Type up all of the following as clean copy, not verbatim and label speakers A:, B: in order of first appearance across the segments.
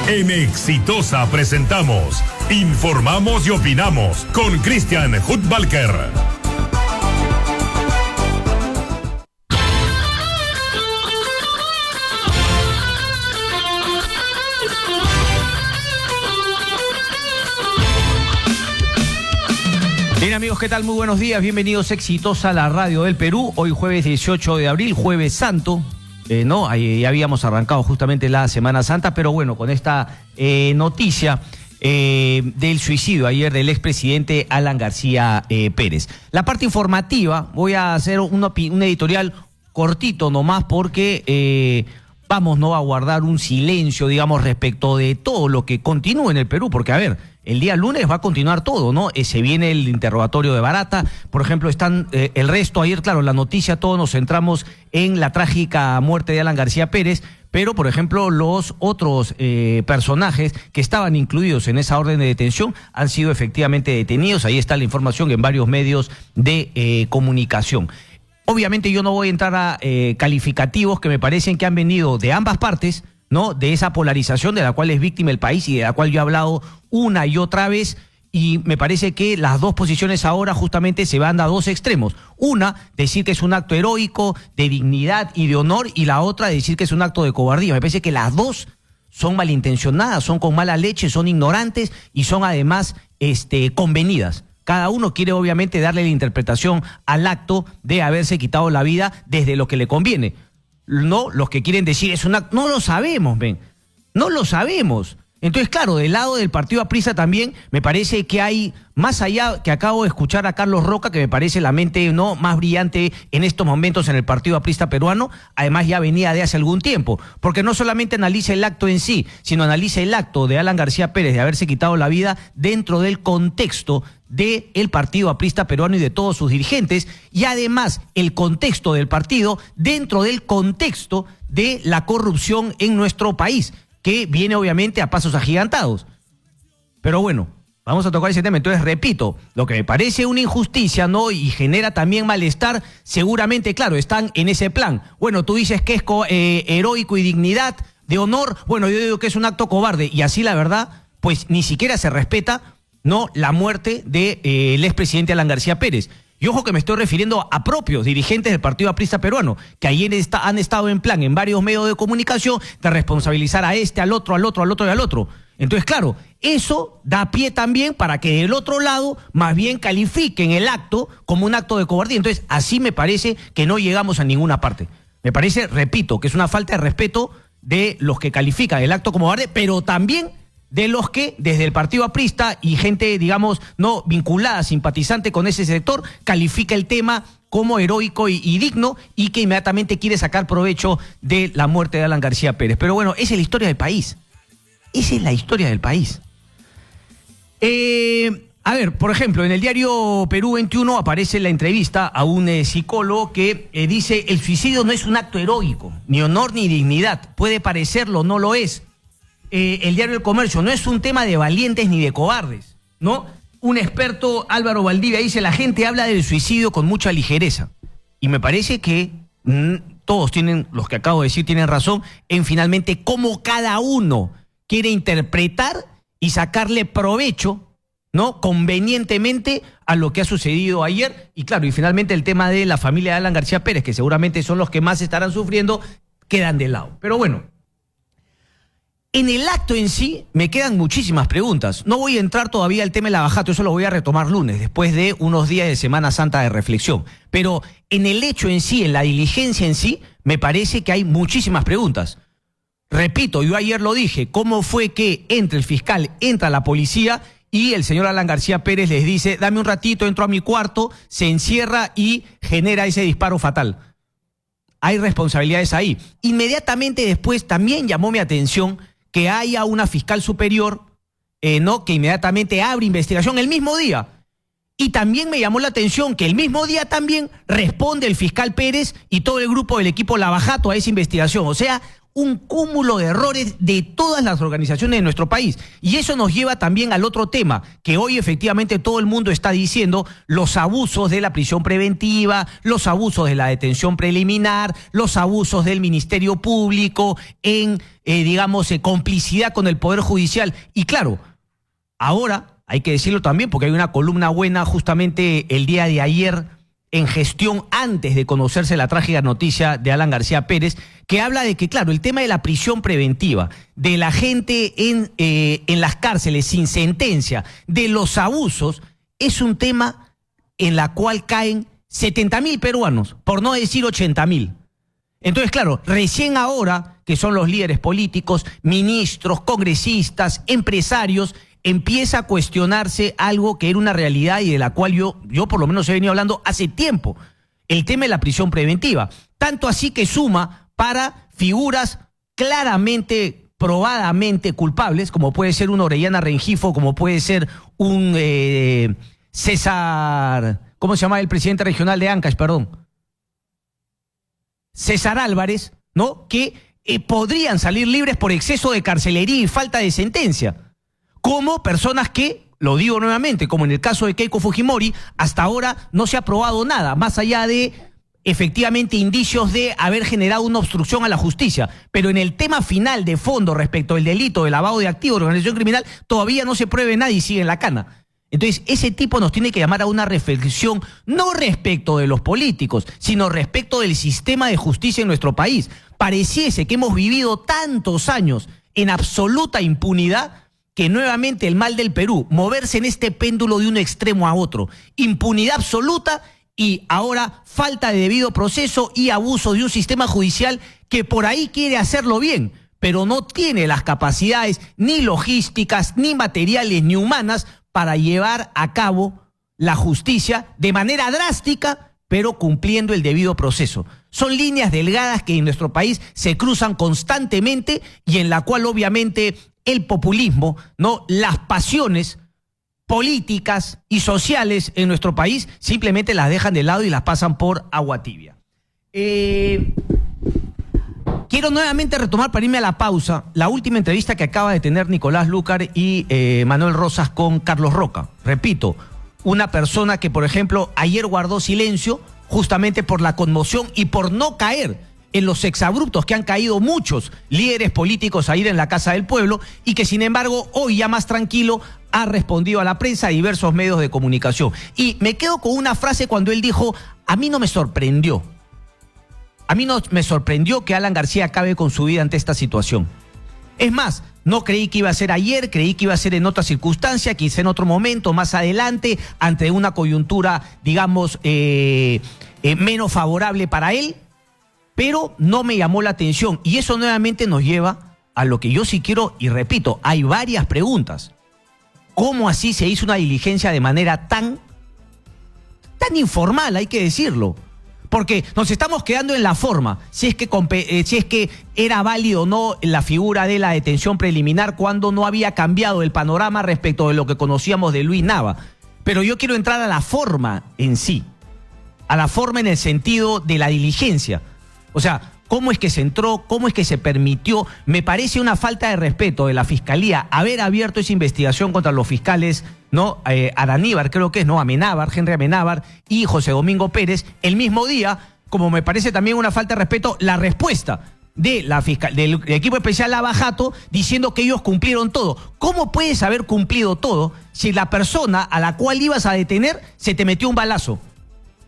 A: En Exitosa presentamos Informamos y Opinamos con Christian Hutbalker.
B: Bien amigos, ¿qué tal? Muy buenos días, bienvenidos a Exitosa, la radio del Perú. Hoy jueves 18 de abril, jueves santo. Ahí habíamos arrancado justamente la Semana Santa, pero bueno, con esta noticia del suicidio ayer del expresidente Alan García Pérez. La parte informativa, voy a hacer un editorial cortito nomás porque vamos a guardar un silencio, digamos, respecto de todo lo que continúa en el Perú, porque a ver, el día lunes va a continuar todo, ¿no? Se viene el interrogatorio de Barata, por ejemplo, están el resto, ayer, claro, la noticia, todos nos centramos en la trágica muerte de Alan García Pérez, pero, por ejemplo, los otros personajes que estaban incluidos en esa orden de detención han sido efectivamente detenidos, ahí está la información en varios medios de comunicación. Obviamente yo no voy a entrar a calificativos que me parecen que han venido de ambas partes, ¿no? De esa polarización de la cual es víctima el país y de la cual yo he hablado una y otra vez, y me parece que las dos posiciones ahora justamente se van a dos extremos. Una, decir que es un acto heroico, de dignidad y de honor, y la otra, decir que es un acto de cobardía. Me parece que las dos son malintencionadas, son con mala leche, son ignorantes y son además convenidas. Cada uno quiere obviamente darle la interpretación al acto de haberse quitado la vida desde lo que le conviene. No, los que quieren decir es un acto, no lo sabemos, ven, no lo sabemos. Entonces, claro, del lado del partido aprista también me parece que hay, más allá que acabo de escuchar a Carlos Roca, que me parece la mente más brillante en estos momentos en el partido aprista peruano, además ya venía de hace algún tiempo, porque no solamente analiza el acto en sí, sino analiza el acto de Alan García Pérez de haberse quitado la vida dentro del contexto del partido aprista peruano y de todos sus dirigentes, y además el contexto del partido dentro del contexto de la corrupción en nuestro país, que viene obviamente a pasos agigantados. Pero bueno, vamos a tocar ese tema. Entonces, repito, lo que me parece una injusticia, ¿no? Y genera también malestar, seguramente, claro, están en ese plan. Bueno, tú dices que es heroico y dignidad, de honor. Bueno, yo digo que es un acto cobarde. Y así, la verdad, pues ni siquiera se respeta, ¿no?, la muerte del expresidente Alan García Pérez. Y ojo que me estoy refiriendo a propios dirigentes del partido aprista peruano, que ayer han estado en plan en varios medios de comunicación de responsabilizar a al otro y al otro. Entonces, claro, eso da pie también para que del otro lado más bien califiquen el acto como un acto de cobardía. Entonces, así me parece que no llegamos a ninguna parte. Me parece, repito, que es una falta de respeto de los que califican el acto como cobarde, pero también de los que desde el partido aprista y gente, digamos, no vinculada, simpatizante con ese sector, califica el tema como heroico y digno, y que inmediatamente quiere sacar provecho de la muerte de Alan García Pérez. Pero bueno, esa es la historia del país. Esa es la historia del país. A ver, por ejemplo, en el diario Perú 21 aparece la entrevista a un psicólogo que dice: el suicidio no es un acto heroico, ni honor ni dignidad. Puede parecerlo, no lo es. El diario El Comercio: no es un tema de valientes ni de cobardes, ¿no? Un experto, Álvaro Valdivia, dice: la gente habla del suicidio con mucha ligereza. Y me parece que todos tienen, los que acabo de decir, tienen razón en finalmente cómo cada uno quiere interpretar y sacarle provecho, ¿no?, convenientemente a lo que ha sucedido ayer. Y claro, y finalmente el tema de la familia de Alan García Pérez, que seguramente son los que más estarán sufriendo, quedan de lado. Pero bueno, en el acto en sí me quedan muchísimas preguntas. No voy a entrar todavía al tema de Lavajato, eso lo voy a retomar lunes, después de unos días de Semana Santa de reflexión. Pero en el hecho en sí, en la diligencia en sí, me parece que hay muchísimas preguntas. Repito, yo ayer lo dije: ¿cómo fue que entra el fiscal, entra la policía y el señor Alan García Pérez les dice: dame un ratito, entro a mi cuarto, se encierra y genera ese disparo fatal? Hay responsabilidades ahí. Inmediatamente después también llamó mi atención que haya una fiscal superior, ¿no?, que inmediatamente abre investigación el mismo día. Y también me llamó la atención que el mismo día también responde el fiscal Pérez y todo el grupo del equipo Lavajato a esa investigación. O sea, un cúmulo de errores de todas las organizaciones de nuestro país. Y eso nos lleva también al otro tema, que hoy efectivamente todo el mundo está diciendo: los abusos de la prisión preventiva, los abusos de la detención preliminar, los abusos del Ministerio Público en, complicidad con el Poder Judicial. Y claro, ahora hay que decirlo también, porque hay una columna buena justamente el día de ayer en Gestión, antes de conocerse la trágica noticia de Alan García Pérez, que habla de que, claro, el tema de la prisión preventiva, de la gente en las cárceles sin sentencia, de los abusos, es un tema en la cual caen 70.000 peruanos, por no decir 80.000. Entonces, claro, recién ahora, que son los líderes políticos, ministros, congresistas, empresarios, empieza a cuestionarse algo que era una realidad y de la cual yo por lo menos he venido hablando hace tiempo: el tema de la prisión preventiva. Tanto así que suma para figuras claramente, probadamente culpables, como puede ser un Orellana Rengifo, como puede ser un César, ¿cómo se llama el presidente regional de Ancash? Perdón. César Álvarez, ¿no? Que podrían salir libres por exceso de carcelería y falta de sentencia. Como personas que, lo digo nuevamente, como en el caso de Keiko Fujimori, hasta ahora no se ha probado nada, más allá de efectivamente indicios de haber generado una obstrucción a la justicia. Pero en el tema final de fondo respecto al delito de lavado de activos de organización criminal, todavía no se pruebe nada y sigue en la cana. Entonces, ese tipo nos tiene que llamar a una reflexión, no respecto de los políticos, sino respecto del sistema de justicia en nuestro país. Pareciese que hemos vivido tantos años en absoluta impunidad, que nuevamente el mal del Perú, moverse en este péndulo de un extremo a otro, impunidad absoluta y ahora falta de debido proceso y abuso de un sistema judicial que por ahí quiere hacerlo bien, pero no tiene las capacidades ni logísticas, ni materiales, ni humanas para llevar a cabo la justicia de manera drástica, pero cumpliendo el debido proceso. Son líneas delgadas que en nuestro país se cruzan constantemente y en la cual obviamente el populismo, ¿no?, las pasiones políticas y sociales en nuestro país simplemente las dejan de lado y las pasan por agua tibia. Quiero nuevamente retomar, para irme a la pausa, la última entrevista que acaba de tener Nicolás Lúcar y Manuel Rosas con Carlos Roca. Repito, una persona que, por ejemplo, ayer guardó silencio justamente por la conmoción y por no caer en los exabruptos que han caído muchos líderes políticos ayer en la Casa del Pueblo, y que sin embargo hoy ya más tranquilo ha respondido a la prensa, a diversos medios de comunicación. Y me quedo con una frase cuando él dijo: a mí no me sorprendió. A mí no me sorprendió que Alan García acabe con su vida ante esta situación. Es más, no creí que iba a ser ayer, creí que iba a ser en otra circunstancia, quizá en otro momento, más adelante, ante una coyuntura, digamos, menos favorable para él, pero no me llamó la atención. Y eso nuevamente nos lleva a lo que yo sí quiero, y repito, hay varias preguntas. ¿Cómo así se hizo una diligencia de manera tan informal, hay que decirlo? Porque nos estamos quedando en la forma, si es que era válido o no la figura de la detención preliminar cuando no había cambiado el panorama respecto de lo que conocíamos de Luis Nava. Pero yo quiero entrar a la forma en sí, a la forma en el sentido de la diligencia. O sea, ¿cómo es que se entró? ¿Cómo es que se permitió? Me parece una falta de respeto de la Fiscalía haber abierto esa investigación contra los fiscales, ¿no? Araníbar, creo que es, ¿no? Amenábar, Henry Amenábar y José Domingo Pérez, el mismo día, como me parece también una falta de respeto la respuesta de del equipo especial Lava Jato diciendo que ellos cumplieron todo. ¿Cómo puedes haber cumplido todo si la persona a la cual ibas a detener se te metió un balazo?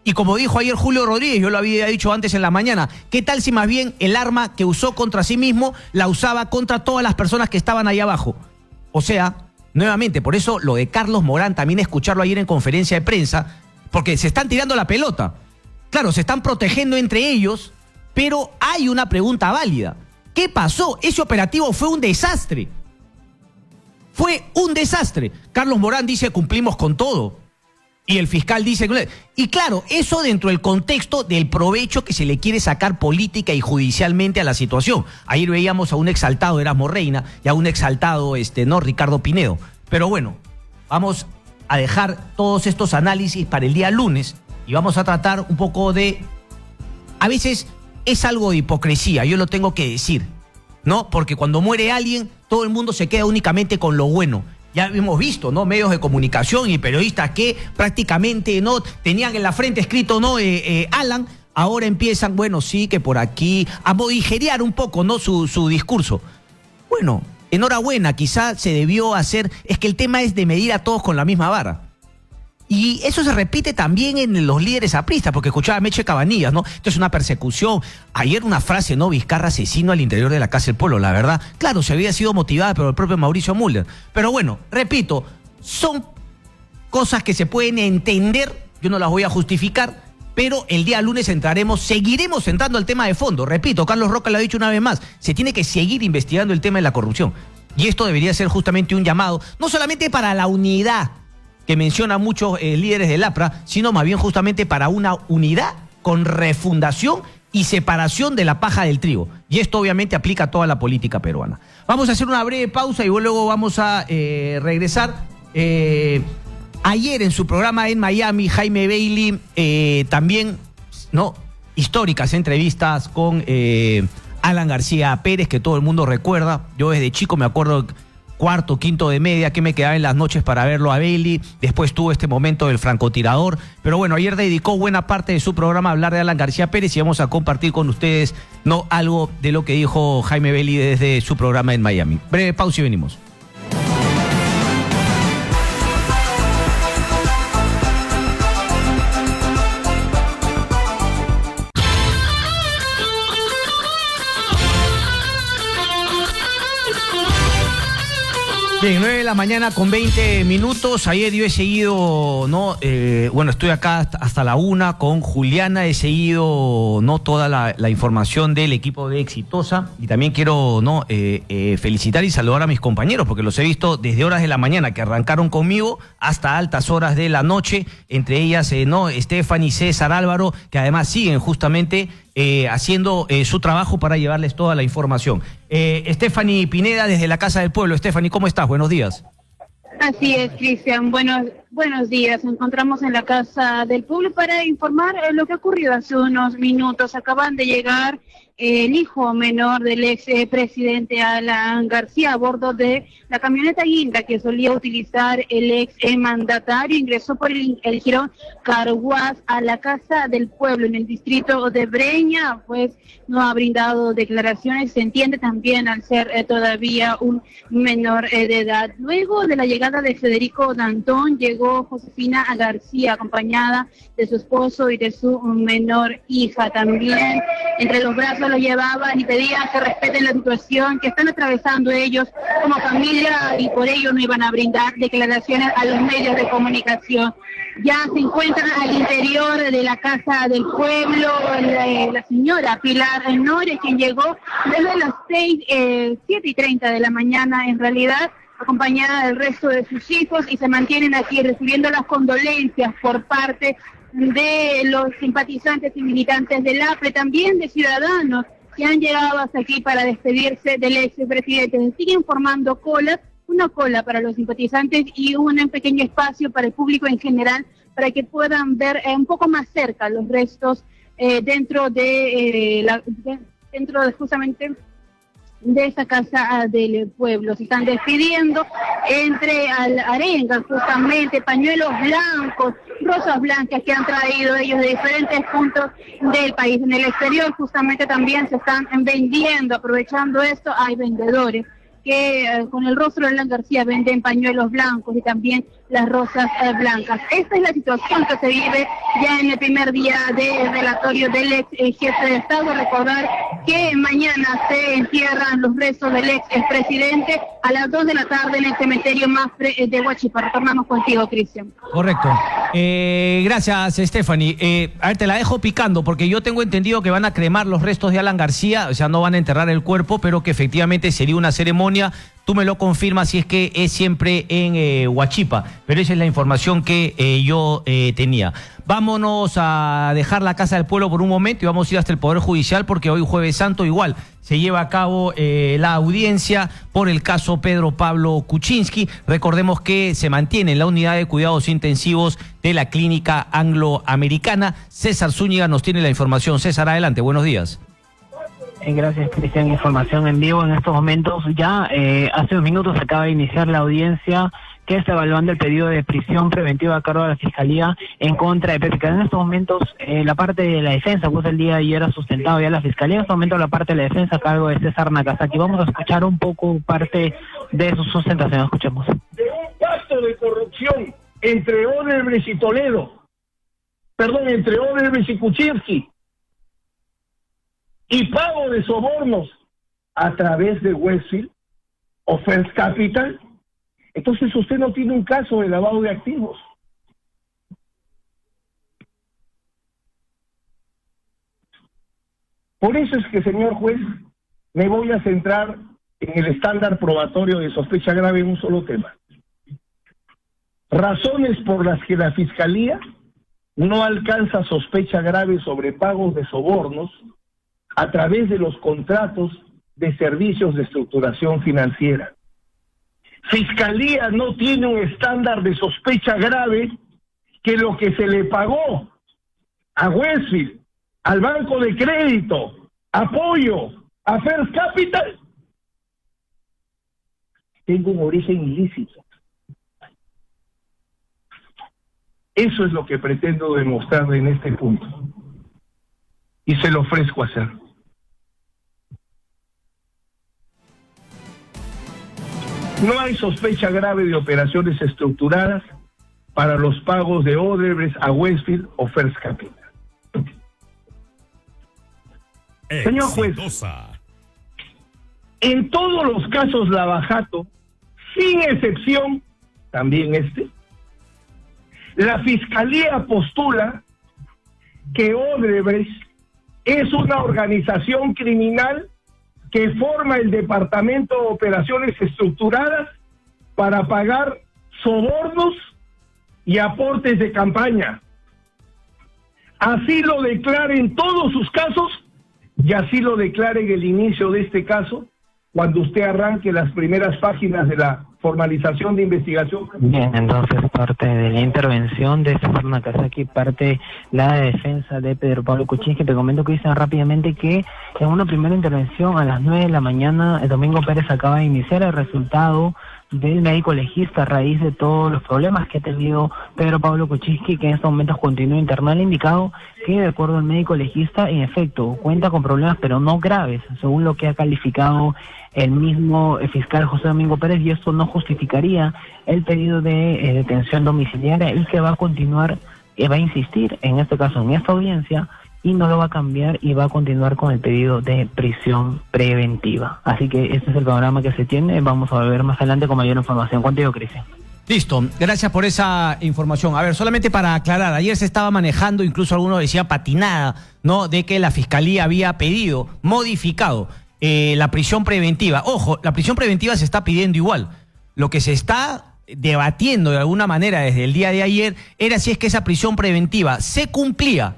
B: Y como dijo ayer Julio Rodríguez, yo lo había dicho antes en la mañana, ¿qué tal si más bien el arma que usó contra sí mismo la usaba contra todas las personas que estaban ahí abajo? O sea, nuevamente, por eso lo de Carlos Morán, también escucharlo ayer en conferencia de prensa, porque se están tirando la pelota. Claro, se están protegiendo entre ellos, pero hay una pregunta válida. ¿Qué pasó? Ese operativo fue un desastre. Fue un desastre. Carlos Morán dice: cumplimos con todo. Y el fiscal dice... Y claro, eso dentro del contexto del provecho que se le quiere sacar política y judicialmente a la situación. Ayer veíamos a un exaltado Erasmo Reina y a un exaltado Ricardo Pinedo. Pero bueno, vamos a dejar todos estos análisis para el día lunes y vamos a tratar un poco de... A veces es algo de hipocresía, yo lo tengo que decir. ¿no? Porque cuando muere alguien, todo el mundo se queda únicamente con lo bueno. Ya hemos visto, ¿no? Medios de comunicación y periodistas que prácticamente no tenían en la frente escrito, ¿no? Alan, ahora empiezan, bueno, sí, que por aquí, a modigerear un poco, ¿no? Su discurso. Bueno, enhorabuena, quizá se debió hacer, es que el tema es de medir a todos con la misma vara. Y eso se repite también en los líderes apristas, porque escuchaba a Meche Cabanillas, ¿no? Esto es una persecución. Ayer una frase, ¿no? Vizcarra asesino al interior de la Casa del Pueblo, la verdad. Claro, se había sido motivada por el propio Mauricio Müller. Pero bueno, repito, son cosas que se pueden entender, yo no las voy a justificar, pero el día lunes seguiremos entrando al tema de fondo. Repito, Carlos Roca lo ha dicho una vez más, se tiene que seguir investigando el tema de la corrupción. Y esto debería ser justamente un llamado, no solamente para la unidad que mencionan muchos líderes del APRA, sino más bien justamente para una unidad con refundación y separación de la paja del trigo. Y esto obviamente aplica a toda la política peruana. Vamos a hacer una breve pausa y luego vamos a regresar. Ayer en su programa en Miami, Jaime Bailey, también, ¿no? Históricas entrevistas con Alan García Pérez, que todo el mundo recuerda. Yo desde chico me acuerdo, cuarto, quinto de media, que me quedaba en las noches para verlo a Bailey. Después tuvo este momento del francotirador. Pero bueno, ayer dedicó buena parte de su programa a hablar de Alan García Pérez y vamos a compartir con ustedes, ¿no? Algo de lo que dijo Jaime Bailey desde su programa en Miami. Breve pausa y venimos. Bien, 9 de la mañana con 20 minutos. Ayer yo he seguido, ¿no? Bueno, estoy acá hasta la 1 con Juliana. He seguido, ¿no? Toda la información del equipo de Exitosa. Y también quiero, ¿no? Felicitar y saludar a mis compañeros, porque los he visto desde horas de la mañana que arrancaron conmigo hasta altas horas de la noche. Entre ellas, ¿no? Stephanie, César, Álvaro, que además siguen justamente haciendo su trabajo para llevarles toda la información. Stephanie Pineda, desde la Casa del Pueblo. Stephanie, ¿cómo estás? Buenos días.
C: Así es, Cristian. Buenos días. Nos encontramos en la Casa del Pueblo para informar lo que ha ocurrido hace unos minutos. Acaban de llegar el hijo menor del ex presidente Alan García a bordo de la camioneta guinda que solía utilizar el ex mandatario. Ingresó por el jirón Carhuaz a la Casa del Pueblo en el distrito de Breña, pues no ha brindado declaraciones, se entiende también al ser todavía un menor de edad. Luego de la llegada de Federico Dantón, llegó Josefina García, acompañada de su esposo y de su menor hija. También entre los brazos lo llevaban y pedían que respeten la situación que están atravesando ellos como familia, y por ello no iban a brindar declaraciones a los medios de comunicación. Ya se encuentran al interior de la Casa del Pueblo la señora Pilar Nores, quien llegó desde las 7:30 de la mañana, en realidad, acompañada del resto de sus hijos, y se mantienen aquí recibiendo las condolencias por parte de los simpatizantes y militantes del APRE, también de ciudadanos que han llegado hasta aquí para despedirse del expresidente. Siguen formando colas, una cola para los simpatizantes y un pequeño espacio para el público en general, para que puedan ver un poco más cerca los restos dentro de justamente de esa Casa del Pueblo. Se están despidiendo entre arengas, justamente, pañuelos blancos, rosas blancas que han traído ellos de diferentes puntos del país. En el exterior justamente también se están vendiendo, aprovechando esto, hay vendedores que con el rostro de Alan García venden pañuelos blancos y también las rosas blancas. Esta es la situación que se vive ya en el primer día de velatorio del ex jefe de Estado. Recordar que mañana se entierran los restos del ex expresidente a las 2 de la tarde en el cementerio Mafre de Huachipa. Retornamos contigo, Cristian.
B: Correcto. Gracias, Stephanie. A ver, te la dejo picando, porque yo tengo entendido que van a cremar los restos de Alan García, o sea, no van a enterrar el cuerpo, pero que efectivamente sería una ceremonia. Tú me lo confirmas si es que es siempre en Huachipa, pero esa es la información que yo tenía. Vámonos a dejar la Casa del Pueblo por un momento y vamos a ir hasta el Poder Judicial, porque hoy Jueves Santo igual se lleva a cabo la audiencia por el caso Pedro Pablo Kuczynski. Recordemos que se mantiene en la unidad de cuidados intensivos de la Clínica Angloamericana. César Zúñiga nos tiene la información. César, adelante, buenos días.
D: Gracias, Cristian. Información en vivo en estos momentos. Ya hace unos minutos acaba de iniciar la audiencia que está evaluando el pedido de prisión preventiva a cargo de la Fiscalía en contra de PPK. En estos momentos, la parte de la defensa, pues el día de ayer ha sustentado ya la Fiscalía, en este momento la parte de la defensa a cargo de César Nakazaki. Vamos a escuchar un poco parte de su sustentación. Escuchemos.
E: De un pacto de corrupción entre Odebrecht y Toledo, entre Odebrecht y Kuczynski, y pago de sobornos a través de Westfield o First Capital, entonces usted no tiene un caso de lavado de activos. Por eso es que, señor juez, me voy a centrar en el estándar probatorio de sospecha grave en un solo tema. Razones por las que la Fiscalía no alcanza sospecha grave sobre pagos de sobornos a través de los contratos de servicios de estructuración financiera. Fiscalía no tiene un estándar de sospecha grave que lo que se le pagó a Westfield, al Banco de Crédito, Apoyo, a First Capital, tenga un origen ilícito. Eso es lo que pretendo demostrar en este punto. Y se lo ofrezco a hacer. No hay sospecha grave de operaciones estructuradas para los pagos de Odebrecht a Westfield o First Capital. Señor juez, en todos los casos Lavajato, sin excepción, también la Fiscalía postula que Odebrecht es una organización criminal que forma el Departamento de Operaciones Estructuradas para pagar sobornos y aportes de campaña. Así lo declara en todos sus casos y así lo declara en el inicio de este caso, cuando usted arranque las primeras páginas de la formalización de investigación.
D: Bien, entonces parte de la intervención de César Nakazaki, parte la defensa de Pedro Pablo Kuczynski. Te comento, Cristian, rápidamente que en una primera intervención a las 9 de la mañana, el Domingo Pérez acaba de iniciar el resultado del médico legista a raíz de todos los problemas que ha tenido Pedro Pablo Kuczynski, que en estos momentos continúa internado. Ha indicado que, de acuerdo al médico legista, en efecto, cuenta con problemas, pero no graves, según lo que ha calificado el mismo fiscal José Domingo Pérez, y esto no justificaría el pedido de detención domiciliaria, y que va a continuar, va a insistir, en este caso, en esta audiencia, y no lo va a cambiar y va a continuar con el pedido de prisión preventiva. Así que este es el panorama que se tiene. Vamos a ver más adelante con mayor información. Contigo, Cristian.
B: Listo, gracias por esa información. A ver, solamente para aclarar, ayer se estaba manejando, incluso algunos decían patinada, ¿no?, de que la Fiscalía había pedido, modificado la prisión preventiva. Ojo, la prisión preventiva se está pidiendo igual. Lo que se está debatiendo de alguna manera desde el día de ayer era si es que esa prisión preventiva se cumplía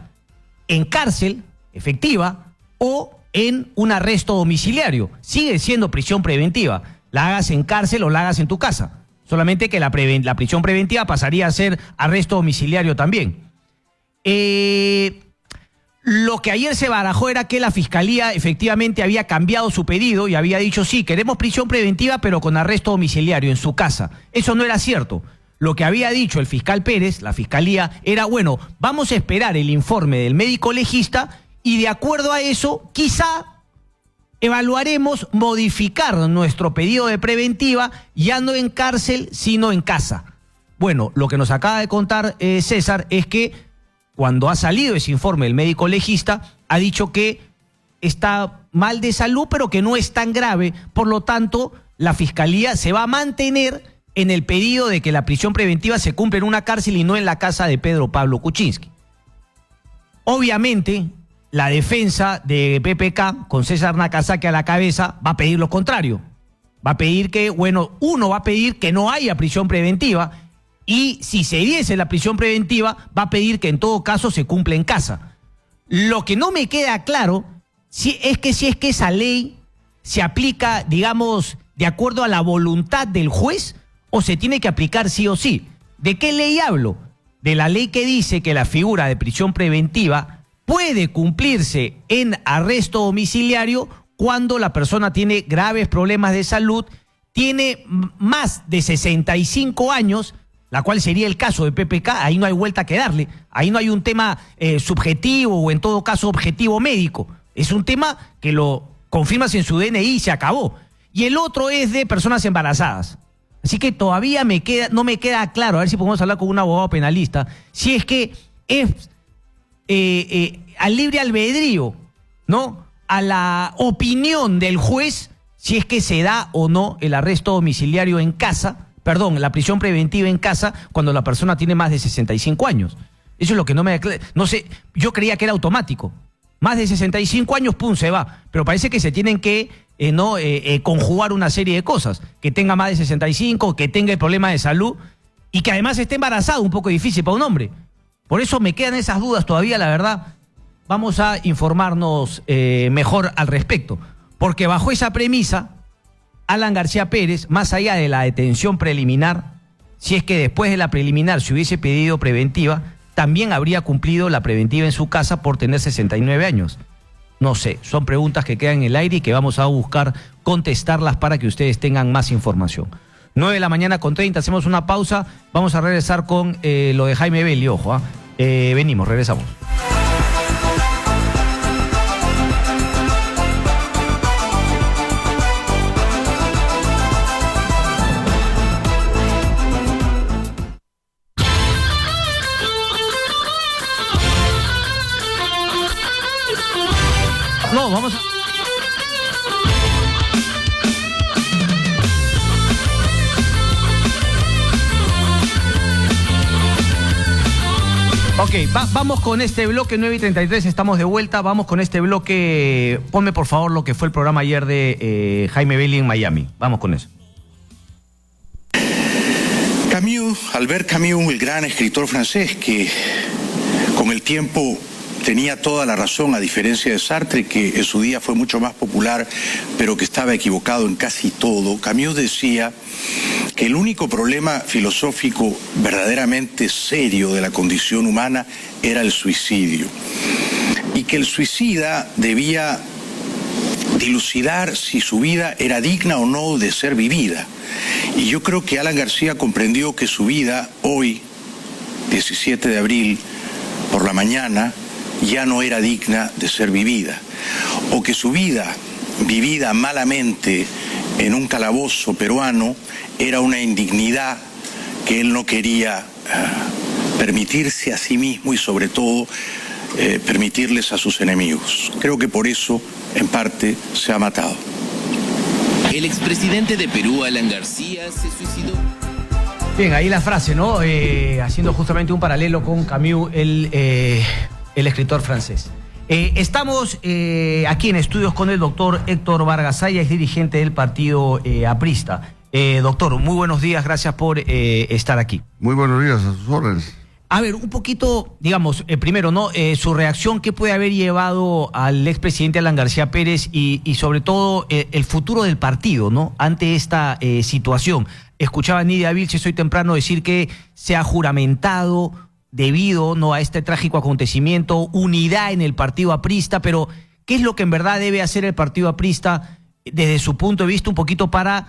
B: en cárcel efectiva o en un arresto domiciliario. Sigue siendo prisión preventiva, la hagas en cárcel o la hagas en tu casa, solamente que la prisión preventiva pasaría a ser arresto domiciliario también. Lo que ayer se barajó era que la Fiscalía efectivamente había cambiado su pedido y había dicho, sí, queremos prisión preventiva pero con arresto domiciliario en su casa. Eso no era cierto. Lo que había dicho el fiscal Pérez, la Fiscalía, era, bueno, vamos a esperar el informe del médico legista y de acuerdo a eso, quizá evaluaremos modificar nuestro pedido de preventiva, ya no en cárcel, sino en casa. Bueno, lo que nos acaba de contar César es que cuando ha salido ese informe del médico legista, ha dicho que está mal de salud, pero que no es tan grave, por lo tanto, la Fiscalía se va a mantener en el pedido de que la prisión preventiva se cumpla en una cárcel y no en la casa de Pedro Pablo Kuczynski. Obviamente, la defensa de PPK, con César Nakazaki a la cabeza, va a pedir lo contrario. Va a pedir que, bueno, uno va a pedir que no haya prisión preventiva y si se diese la prisión preventiva, va a pedir que en todo caso se cumpla en casa. Lo que no me queda claro si es que esa ley se aplica, digamos, de acuerdo a la voluntad del juez o se tiene que aplicar sí o sí. ¿De qué ley hablo? De la ley que dice que la figura de prisión preventiva puede cumplirse en arresto domiciliario cuando la persona tiene graves problemas de salud, tiene más de 65 años, la cual sería el caso de PPK. Ahí no hay vuelta que darle, ahí no hay un tema subjetivo o en todo caso objetivo médico, es un tema que lo confirmas en su DNI y se acabó. Y el otro es de personas embarazadas. Así que todavía no me queda claro, a ver si podemos hablar con un abogado penalista, si es que es al libre albedrío, ¿no? A la opinión del juez, si es que se da o no el arresto domiciliario en casa, perdón, la prisión preventiva en casa cuando la persona tiene más de 65 años. Eso es lo que no sé, yo creía que era automático. Más de 65 años, pum, se va. Pero parece que se tienen que conjugar una serie de cosas. Que tenga más de 65, que tenga el problema de salud y que además esté embarazado, un poco difícil para un hombre. Por eso me quedan esas dudas todavía, la verdad. Vamos a informarnos mejor al respecto. Porque bajo esa premisa, Alan García Pérez, más allá de la detención preliminar, si es que después de la preliminar se hubiese pedido preventiva, también habría cumplido la preventiva en su casa por tener 69 años. No sé, son preguntas que quedan en el aire y que vamos a buscar contestarlas para que ustedes tengan más información. 9:30 hacemos una pausa, vamos a regresar con lo de Jaime Belli, ojo, venimos, regresamos. No, vamos a... Ok, vamos con este bloque 9:33, estamos de vuelta, vamos con este bloque. Ponme por favor lo que fue el programa ayer de Jaime Belli en Miami, vamos con eso.
F: Camus, Albert Camus, el gran escritor francés que con el tiempo tenía toda la razón, a diferencia de Sartre, que en su día fue mucho más popular, pero que estaba equivocado en casi todo. Camus decía que el único problema filosófico verdaderamente serio de la condición humana era el suicidio, y que el suicida debía dilucidar si su vida era digna o no de ser vivida. Y yo creo que Alan García comprendió que su vida hoy, 17 de abril, por la mañana, ya no era digna de ser vivida, o que su vida, vivida malamente en un calabozo peruano, era una indignidad que él no quería permitirse a sí mismo y sobre todo permitirles a sus enemigos. Creo que por eso, en parte, se ha matado.
G: El expresidente de Perú, Alan García, se suicidó.
B: Bien, ahí la frase, ¿no? Haciendo justamente un paralelo con Camus, el escritor francés. Estamos aquí en estudios con el doctor Héctor Vargas Saya, es dirigente del partido aprista. Doctor, muy buenos días, gracias por estar aquí.
H: Muy buenos días, a sus órdenes.
B: A ver, un poquito, digamos, primero, ¿no? Su reacción, ¿qué puede haber llevado al expresidente Alan García Pérez y sobre todo el futuro del partido, ¿no? Ante esta situación. Escuchaba a Nidia Vilches hoy temprano decir que se ha juramentado debido, ¿no?, a este trágico acontecimiento, unidad en el partido aprista, pero ¿qué es lo que en verdad debe hacer el partido aprista desde su punto de vista un poquito para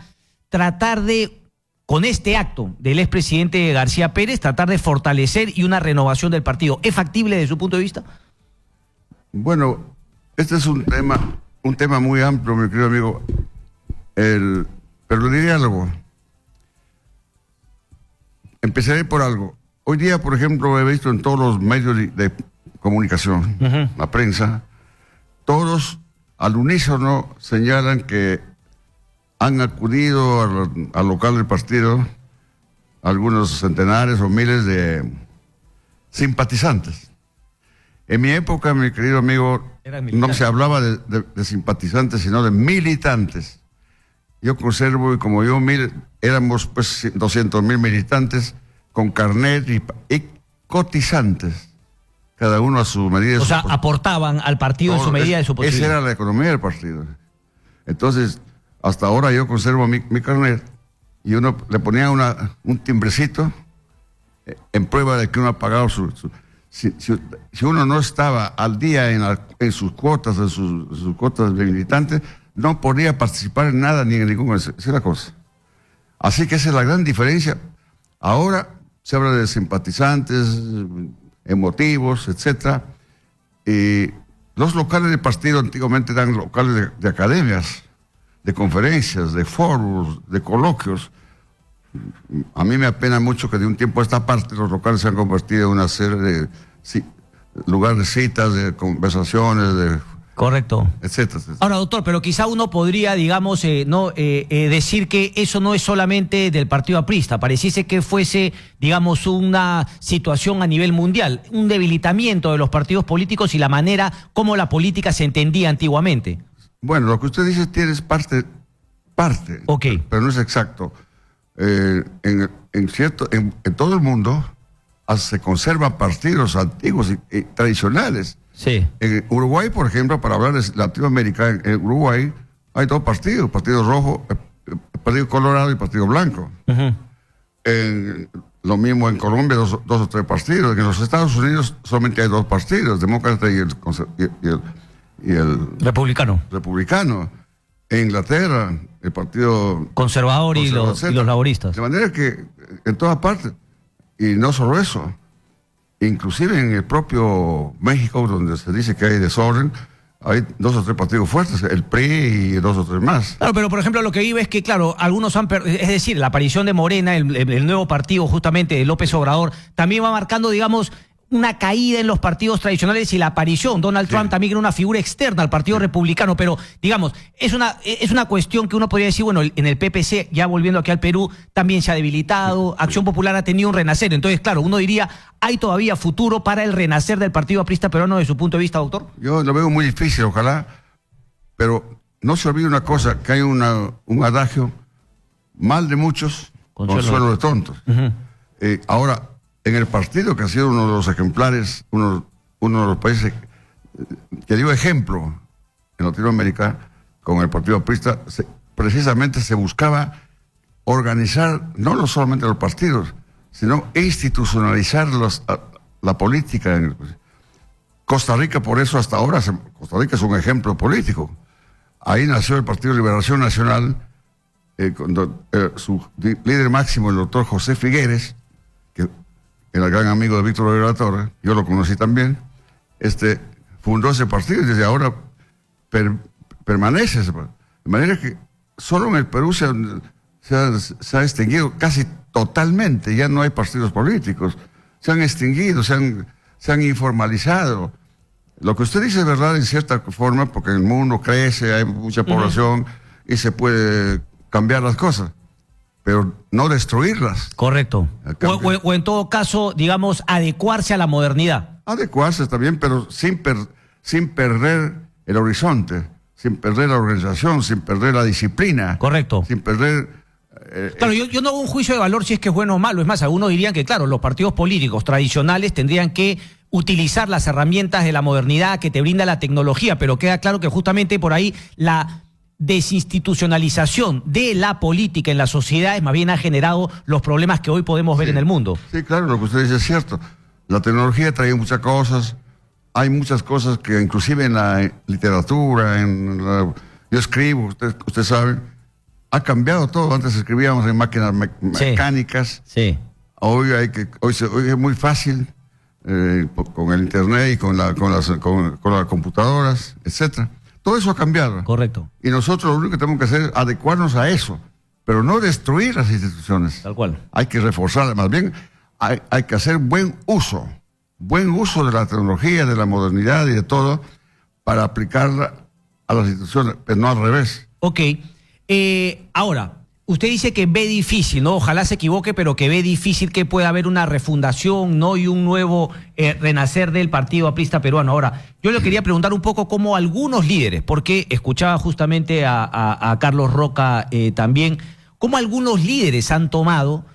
B: tratar de, con este acto del expresidente García Pérez, tratar de fortalecer y una renovación del partido? ¿Es factible desde su punto de vista?
H: Bueno, este es un tema muy amplio, mi querido amigo. Pero le diría algo. Empezaré por algo. Hoy día, por ejemplo, he visto en todos los medios de comunicación, la prensa, todos al unísono señalan que han acudido al local del partido algunos centenares o miles de simpatizantes. En mi época, mi querido amigo, no se hablaba de simpatizantes, sino de militantes. Yo conservo, y como yo, éramos pues 200,000 militantes con carnet y cotizantes, cada uno a su medida.
B: O sea, aportaban al partido en su medida de su posibilidad.
H: Esa era la economía del partido. Entonces, hasta ahora yo conservo mi carnet y uno le ponía un timbrecito en prueba de que uno ha pagado si uno no estaba al día en sus cuotas, en sus cuotas de militantes, no podía participar en nada ni en ninguna. Esa es la cosa. Así que esa es la gran diferencia. Ahora se habla de simpatizantes, emotivos, etcétera. Y los locales de partido antiguamente eran locales de academias, de conferencias, de foros, de coloquios. A mí me apena mucho que de un tiempo a esta parte los locales se han convertido en una serie de lugares de citas, de conversaciones, de...
B: Correcto.
H: Etcétera.
B: Ahora, doctor, pero quizá uno podría, digamos, decir que eso no es solamente del partido aprista. Pareciese que fuese, digamos, una situación a nivel mundial, un debilitamiento de los partidos políticos y la manera como la política se entendía antiguamente.
H: Bueno, lo que usted dice tiene parte,
B: Ok.
H: pero no es exacto. En todo el mundo se conservan partidos antiguos y tradicionales.
B: Sí.
H: En Uruguay, por ejemplo, para hablar de Latinoamérica, en Uruguay hay dos partidos, Partido Rojo, Partido Colorado y Partido Blanco.
B: Uh-huh.
H: Lo mismo en Colombia, dos o tres partidos. En los Estados Unidos solamente hay dos partidos, demócrata y el republicano. En Inglaterra, el Partido
B: Conservador y los laboristas.
H: De manera que en todas partes, y no solo eso, inclusive en el propio México, donde se dice que hay desorden, hay dos o tres partidos fuertes, el PRI y dos o tres más.
B: Claro, pero por ejemplo lo que vive es que, claro, algunos es decir, la aparición de Morena, el nuevo partido justamente de López Obrador, también va marcando, digamos, una caída en los partidos tradicionales y la aparición. Donald Trump también era una figura externa al Partido Republicano, pero, digamos, es una cuestión que uno podría decir, bueno, en el PPC, ya volviendo aquí al Perú, también se ha debilitado, Acción Popular ha tenido un renacer. Entonces, claro, uno diría, ¿hay todavía futuro para el renacer del Partido Aprista Peruano desde su punto de vista, doctor?
H: Yo lo veo muy difícil, ojalá, pero no se olvide una cosa, que hay un adagio, mal de muchos, consuelo de tontos.
B: Uh-huh.
H: Ahora, en el partido que ha sido uno de los ejemplares, uno de los países que dio ejemplo en Latinoamérica, con el Partido Aprista, precisamente se buscaba organizar no solamente los partidos, sino institucionalizar la política. Costa Rica, por eso hasta ahora, Costa Rica es un ejemplo político. Ahí nació el Partido de Liberación Nacional, su líder máximo, el doctor José Figueres, que era gran amigo de Víctor Olvera Torres, yo lo conocí también, fundó ese partido y desde ahora permanece. De manera que solo en el Perú se ha extinguido casi totalmente, ya no hay partidos políticos, se han extinguido, se han informalizado. Lo que usted dice es verdad en cierta forma, porque el mundo crece, hay mucha población y se puede cambiar las cosas, pero no destruirlas.
B: Correcto. O en todo caso, digamos, adecuarse a la modernidad.
H: Adecuarse también, pero sin perder el horizonte, sin perder la organización, sin perder la disciplina.
B: Correcto.
H: Sin perder...
B: Claro, yo no hago un juicio de valor si es que es bueno o malo. Es más, algunos dirían que, claro, los partidos políticos tradicionales tendrían que utilizar las herramientas de la modernidad que te brinda la tecnología, pero queda claro que justamente por ahí la desinstitucionalización de la política en la sociedad más bien ha generado los problemas que hoy podemos ver en el mundo.
H: Sí, claro, lo que usted dice es cierto. La tecnología trae muchas cosas, hay muchas cosas que inclusive en la literatura, yo escribo, usted sabe, ha cambiado todo. Antes escribíamos en máquinas mecánicas.
B: Sí.
H: Hoy es muy fácil con el internet y con las computadoras, etcétera. Todo eso ha cambiado.
B: Correcto.
H: Y nosotros lo único que tenemos que hacer es adecuarnos a eso, pero no destruir las instituciones.
B: Tal cual.
H: Hay que reforzarlas, más bien hay que hacer buen uso de la tecnología, de la modernidad y de todo para aplicarla a las instituciones, pero no al revés.
B: Ok. Ahora, usted dice que ve difícil, ¿no? Ojalá se equivoque, pero que ve difícil que pueda haber una refundación, ¿no? Y un nuevo renacer del Partido Aprista Peruano. Ahora, yo le quería preguntar un poco cómo algunos líderes, porque escuchaba justamente a Carlos Roca también, cómo algunos líderes han tomado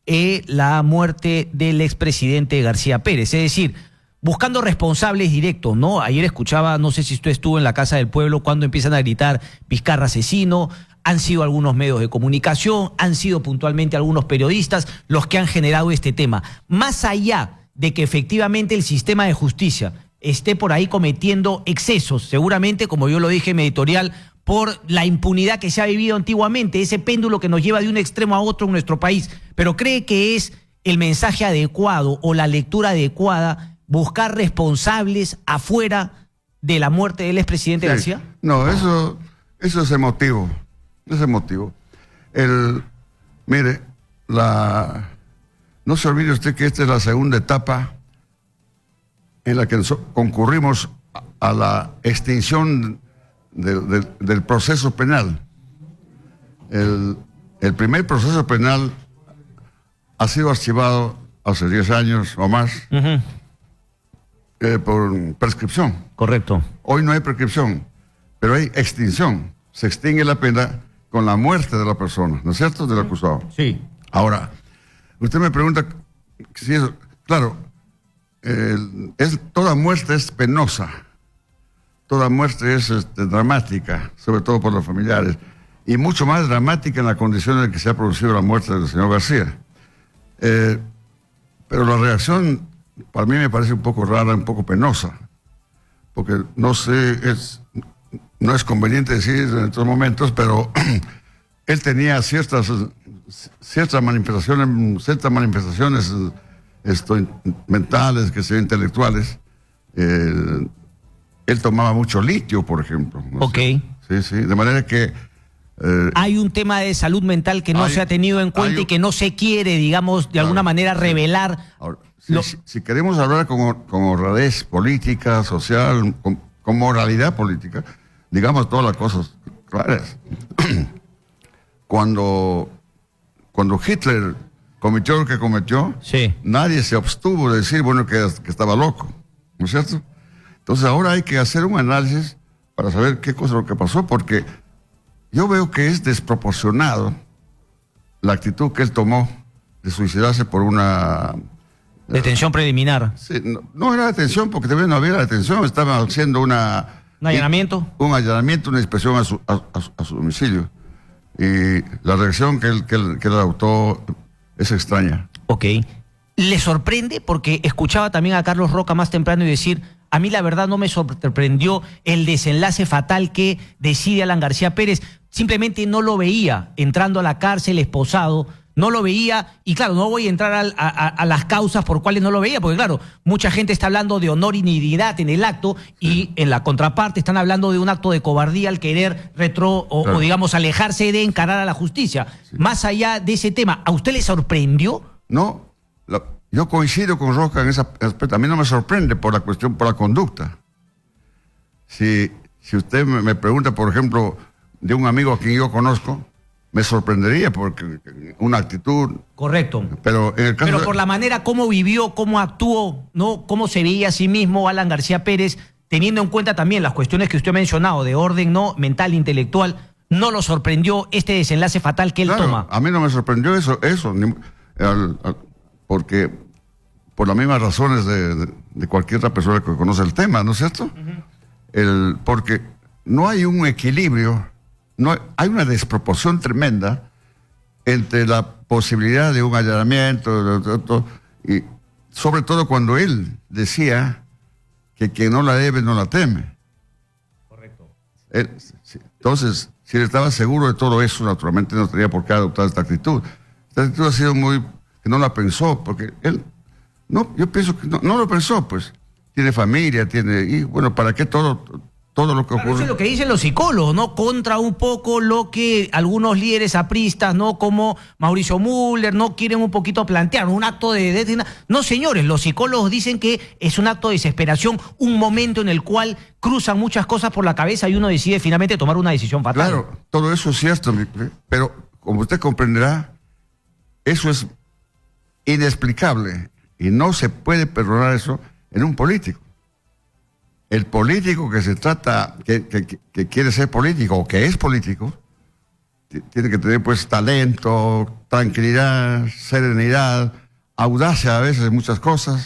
B: la muerte del expresidente García Pérez. Es decir, buscando responsables directos, ¿no? Ayer escuchaba, no sé si usted estuvo en la Casa del Pueblo, cuando empiezan a gritar Vizcarra asesino. Han sido algunos medios de comunicación, han sido puntualmente algunos periodistas los que han generado este tema. Más allá de que efectivamente el sistema de justicia esté por ahí cometiendo excesos, seguramente, como yo lo dije en mi editorial, por la impunidad que se ha vivido antiguamente, ese péndulo que nos lleva de un extremo a otro en nuestro país, pero cree que es el mensaje adecuado o la lectura adecuada buscar responsables afuera de la muerte del expresidente García?
H: No, eso es emotivo. Es emotivo. Mire, no se olvide usted que esta es la segunda etapa en la que concurrimos a la extinción del proceso penal. El primer proceso penal ha sido archivado hace 10 años o más por prescripción.
B: Correcto.
H: Hoy no hay prescripción, pero hay extinción. Se extingue la pena con la muerte de la persona, ¿no es cierto?, del acusado.
B: Sí.
H: Ahora, usted me pregunta si es... Claro, toda muerte es penosa. Toda muerte es dramática, sobre todo por los familiares, y mucho más dramática en la condición en que se ha producido la muerte del señor García. Pero la reacción para mí me parece un poco rara, un poco penosa, porque no sé, no es conveniente decir en estos momentos, pero él tenía ciertas manifestaciones mentales, que sean intelectuales. Él tomaba mucho litio, por ejemplo. ¿No?
B: Ok.
H: Sí, de manera que...
B: hay un tema de salud mental que no se ha tenido en cuenta y que no se quiere, digamos, de alguna manera revelar.
H: Ahora, si queremos hablar con honradez política, social, con moralidad política, digamos todas las cosas claras. Cuando Hitler cometió lo que cometió,
B: sí,
H: nadie se abstuvo de decir, bueno, que estaba loco, ¿no es cierto? Entonces ahora hay que hacer un análisis para saber qué cosa es lo que pasó, porque yo veo que es desproporcionado la actitud que él tomó de suicidarse por una...
B: detención preliminar.
H: Sí, no era detención, porque todavía no había detención, estaban haciendo
B: ¿Un allanamiento?
H: Un allanamiento, una inspección a su domicilio. Y la reacción que él adoptó es extraña.
B: Ok. ¿Le sorprende? Porque escuchaba también a Carlos Roca más temprano y decir, a mí la verdad no me sorprendió el desenlace fatal que decide Alan García Pérez. Simplemente no lo veía entrando a la cárcel esposado, no lo veía, y claro, no voy a entrar a las causas por cuales no lo veía, porque claro, mucha gente está hablando de honor y dignidad en el acto, y en la contraparte están hablando de un acto de cobardía al querer o digamos alejarse de encarar a la justicia. Sí. Más allá de ese tema, ¿a usted le sorprendió?
H: No, yo coincido con Roca en ese aspecto. A mí no me sorprende por la cuestión, por la conducta. Si usted me pregunta, por ejemplo, de un amigo a quien yo conozco, me sorprendería porque una actitud...
B: Correcto.
H: Pero en el caso
B: por la manera cómo vivió, cómo actuó, ¿no? Cómo se veía a sí mismo Alan García Pérez, teniendo en cuenta también las cuestiones que usted ha mencionado de orden no mental, intelectual, ¿no lo sorprendió este desenlace fatal que él toma?
H: A mí no me sorprendió eso porque por las mismas razones de cualquier otra persona que conoce el tema, ¿no es cierto? Porque no hay un equilibrio, hay una desproporción tremenda entre la posibilidad de un allanamiento y sobre todo cuando él decía que quien no la debe no la teme.
B: Correcto.
H: Entonces, si él estaba seguro de todo eso, naturalmente no tenía por qué adoptar esta actitud. Esta actitud ha sido que no la pensó, porque él, yo pienso que no lo pensó, pues. Tiene familia, y bueno, ¿para qué todo lo que ocurre?
B: Eso es lo que dicen los psicólogos, ¿no? Contra un poco lo que algunos líderes apristas, ¿no? Como Mauricio Müller, ¿no? Quieren un poquito plantear un acto de... No, señores, los psicólogos dicen que es un acto de desesperación, un momento en el cual cruzan muchas cosas por la cabeza y uno decide finalmente tomar una decisión fatal.
H: Claro, todo eso es cierto, pero como usted comprenderá, eso es inexplicable y no se puede perdonar eso en un político. El político que se trata, que quiere ser político o que es político, tiene que tener pues talento, tranquilidad, serenidad, audacia a veces en muchas cosas,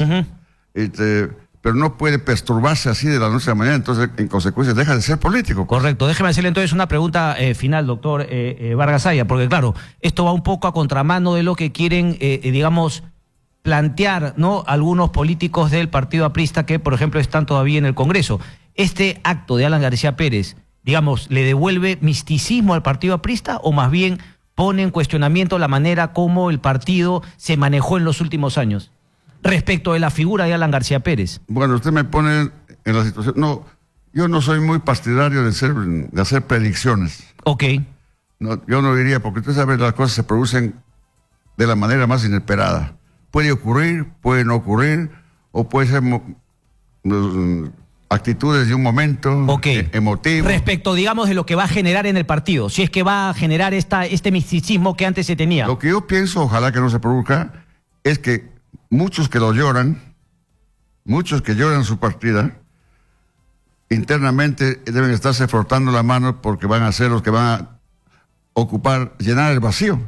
H: pero no puede perturbarse así de la noche a la mañana, entonces en consecuencia deja de ser político.
B: Correcto, déjeme hacerle entonces una pregunta final, doctor Vargas Saya, porque claro, esto va un poco a contramano de lo que quieren, digamos, plantear, ¿no?, algunos políticos del partido aprista que, por ejemplo, están todavía en el Congreso. ¿Este acto de Alan García Pérez, digamos, le devuelve misticismo al partido aprista o más bien pone en cuestionamiento la manera como el partido se manejó en los últimos años respecto de la figura de Alan García Pérez?
H: Bueno, usted me pone en la situación... No, yo no soy muy partidario de hacer predicciones.
B: Ok.
H: No, yo no diría, porque usted sabe, las cosas se producen de la manera más inesperada. Puede ocurrir, puede no ocurrir, o puede ser actitudes de un momento emotivo.
B: Respecto, digamos, de lo que va a generar en el partido, si es que va a generar este misticismo que antes se tenía.
H: Lo que yo pienso, ojalá que no se produzca, es que muchos que lo lloran, muchos que lloran su partida, internamente deben estarse frotando la mano porque van a ser los que van a ocupar, llenar el vacío.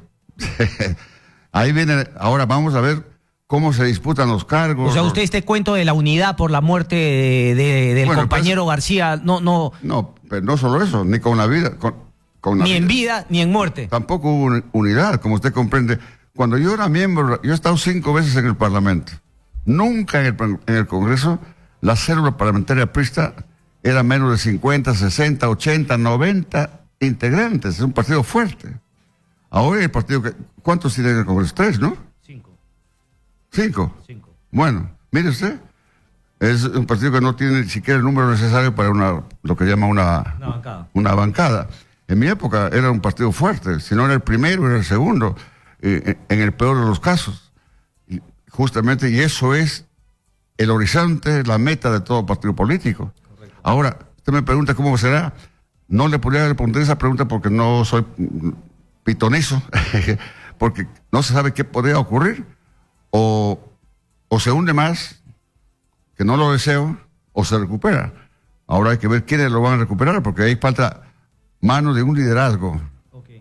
H: Ahí viene, ahora vamos a ver cómo se disputan los cargos.
B: O sea, usted este cuento de la unidad por la muerte del compañero
H: pues,
B: García, no,
H: pero no solo eso, ni con la vida, con la
B: ni en vida ni en muerte.
H: Tampoco hubo unidad, como usted comprende. Cuando yo era miembro, yo he estado 5 veces en el Parlamento. Nunca en el Congreso la célula parlamentaria aprista era menos de 50, 60, 80, 90 integrantes. Es un partido fuerte. Ahora el partido que... ¿Cuántos tiene en el Congreso? 3, ¿no? 5. Bueno, mire usted, es un partido que no tiene ni siquiera el número necesario para lo que llama una bancada. En mi época era un partido fuerte, si no era el primero, era el segundo, en el peor de los casos. Y justamente, y eso es el horizonte, la meta de todo partido político. Correcto. Ahora, usted me pregunta cómo será. No le podría responder esa pregunta porque no soy pitonizo, porque no se sabe qué podría ocurrir. O se hunde más, que no lo deseo, o se recupera. Ahora hay que ver quiénes lo van a recuperar, porque ahí falta mano de un liderazgo.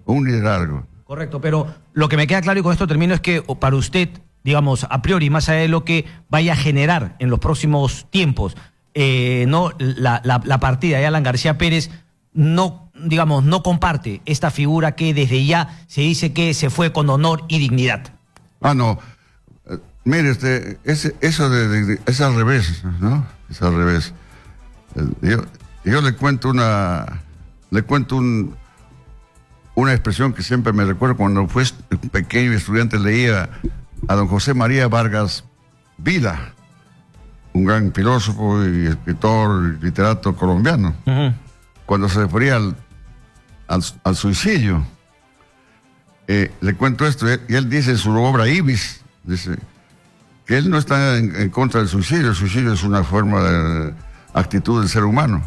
H: Un liderazgo.
B: Correcto, pero lo que me queda claro, y con esto termino, es que para usted, digamos, a priori, más allá de lo que vaya a generar en los próximos tiempos, no la partida de Alan García Pérez, no, digamos, no comparte esta figura que desde ya se dice que se fue con honor y dignidad.
H: No. Mire, eso es al revés, ¿no? Es al revés. Yo le cuento una expresión que siempre me recuerdo cuando fui pequeño estudiante, leía a don José María Vargas Vila, un gran filósofo y escritor y literato colombiano, cuando se refería al suicidio. Le cuento esto, y él dice en su obra Ibis, dice que él no está en contra del suicidio. El suicidio es una forma de actitud del ser humano,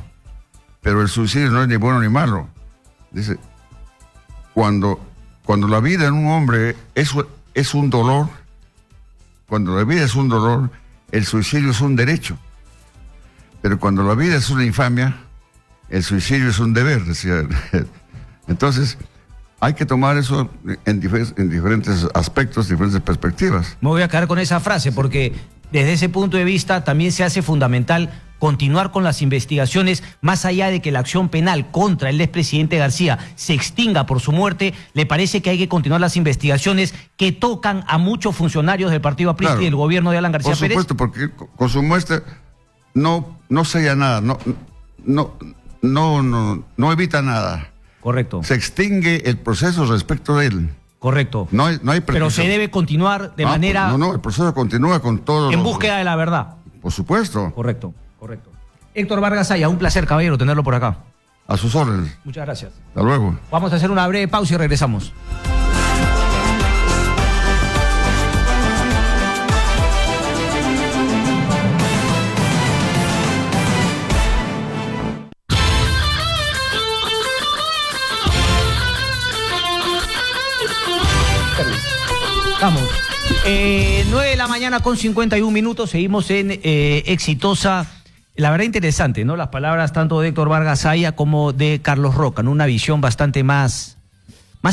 H: pero el suicidio no es ni bueno ni malo. Dice, cuando la vida en un hombre es un dolor, cuando la vida es un dolor, el suicidio es un derecho, pero cuando la vida es una infamia, el suicidio es un deber, decía él. Entonces, hay que tomar eso en diferentes aspectos, diferentes perspectivas.
B: Me voy a quedar con esa frase porque desde ese punto de vista también se hace fundamental continuar con las investigaciones, más allá de que la acción penal contra el expresidente García se extinga por su muerte. ¿Le parece que hay que continuar las investigaciones que tocan a muchos funcionarios del partido aprista, claro, y del gobierno de Alan García Pérez?
H: Por supuesto, porque con su muerte no sella nada, no evita nada.
B: Correcto.
H: Se extingue el proceso respecto de él.
B: Correcto.
H: No hay
B: pero se debe continuar de manera...
H: No, el proceso continúa con todo.
B: En búsqueda de la verdad.
H: Por supuesto.
B: Correcto. Héctor Vargas Saya, un placer, caballero, tenerlo por acá.
H: A sus órdenes.
B: Muchas gracias.
H: Hasta luego.
B: Vamos a hacer una breve pausa y regresamos. Vamos. 9 de la mañana con 51 minutos. Seguimos en Exitosa. La verdad interesante, ¿no? Las palabras tanto de Héctor Vargas Saya como de Carlos Roca, ¿no? Una visión bastante más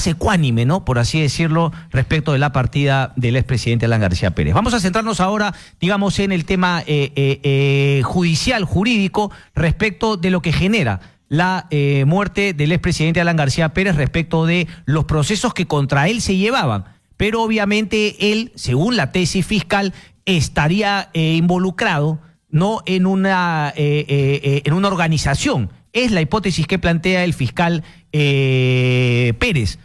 B: ecuánime, ¿no? Por así decirlo, respecto de la partida del expresidente Alan García Pérez. Vamos a centrarnos ahora, digamos, en el tema judicial, jurídico, respecto de lo que genera la muerte del expresidente Alan García Pérez, respecto de los procesos que contra él se llevaban. pero obviamente él, según la tesis fiscal, estaría involucrado, ¿no?, en una organización. Es la hipótesis que plantea el fiscal Pérez.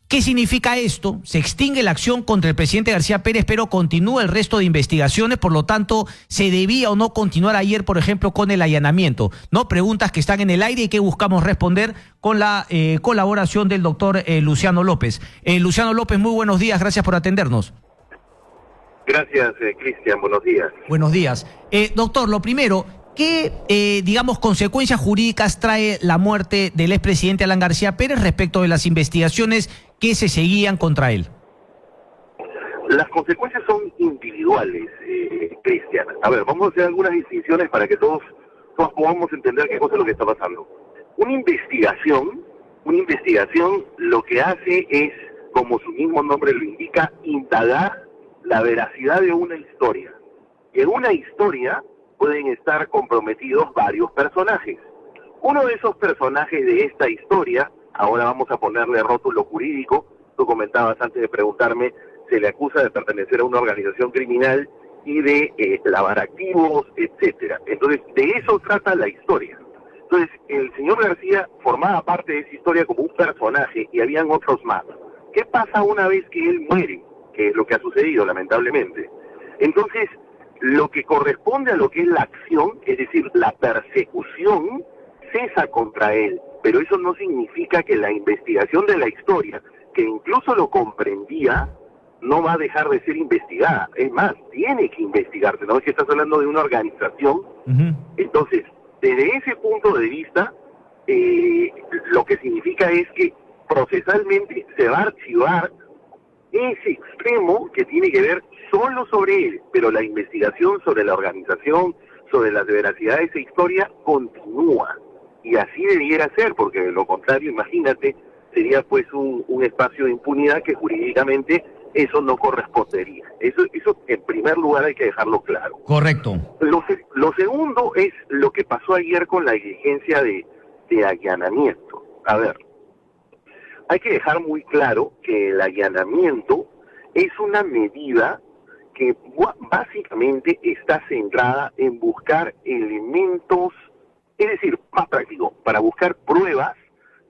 B: ¿Qué significa esto? Se extingue la acción contra el presidente García Pérez, pero continúa el resto de investigaciones, por lo tanto, ¿se debía o no continuar ayer, por ejemplo, con el allanamiento? ¿No? Preguntas que están en el aire y que buscamos responder con la colaboración del doctor Luciano López. Luciano López, muy buenos días, gracias por atendernos.
I: Gracias, Cristian, buenos días.
B: Buenos días. Doctor, lo primero, ¿qué, consecuencias jurídicas trae la muerte del expresidente Alan García Pérez respecto de las investigaciones que se seguían contra él?
I: Las consecuencias son individuales, Cristian. A ver, vamos a hacer algunas distinciones para que todos podamos entender qué cosa es lo que está pasando. Una investigación lo que hace es, como su mismo nombre lo indica, indagar la veracidad de una historia. Y en una historia pueden estar comprometidos varios personajes. Uno de esos personajes de esta historia, ahora vamos a ponerle rótulo jurídico, tú comentabas antes de preguntarme, se le acusa de pertenecer a una organización criminal y de lavar activos, etcétera. Entonces, de eso trata la historia. Entonces, el señor García formaba parte de esa historia como un personaje y habían otros más. ¿Qué pasa una vez que él muere? Que es lo que ha sucedido, lamentablemente. Entonces, lo que corresponde a lo que es la acción, es decir, la persecución, cesa contra él. Pero eso no significa que la investigación de la historia, que incluso lo comprendía, no va a dejar de ser investigada. Es más, tiene que investigarse. ¿No es que estás hablando de una organización? Entonces, desde ese punto de vista, lo que significa es que procesalmente se va a archivar ese extremo que tiene que ver solo sobre él, pero la investigación sobre la organización, sobre la veracidad de esa historia, continúa. Y así debiera ser, porque de lo contrario, imagínate, sería pues un espacio de impunidad que jurídicamente eso no correspondería. Eso en primer lugar hay que dejarlo claro.
B: Correcto.
I: Lo segundo es lo que pasó ayer con la diligencia de allanamiento. A ver, hay que dejar muy claro que el allanamiento es una medida que básicamente está centrada en buscar elementos, es decir, más práctico, para buscar pruebas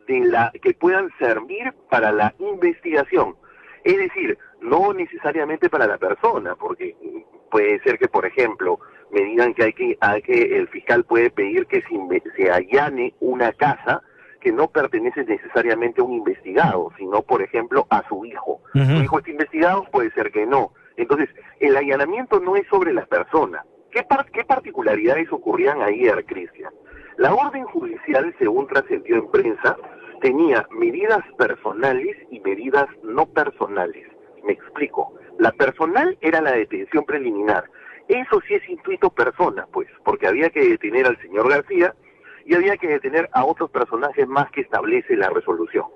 I: que puedan servir para la investigación. Es decir, no necesariamente para la persona, porque puede ser que, por ejemplo, me digan que el fiscal puede pedir que se allane una casa que no pertenece necesariamente a un investigado, sino, por ejemplo, a su hijo. ¿Su hijo está investigado? Puede ser que no. Entonces, el allanamiento no es sobre la persona. ¿Qué particularidades ocurrían ayer, Cristian? La orden judicial, según trascendió en prensa, tenía medidas personales y medidas no personales. Me explico. La personal era la detención preliminar. Eso sí es intuito persona, pues, porque había que detener al señor García y había que detener a otros personajes más que establece la resolución.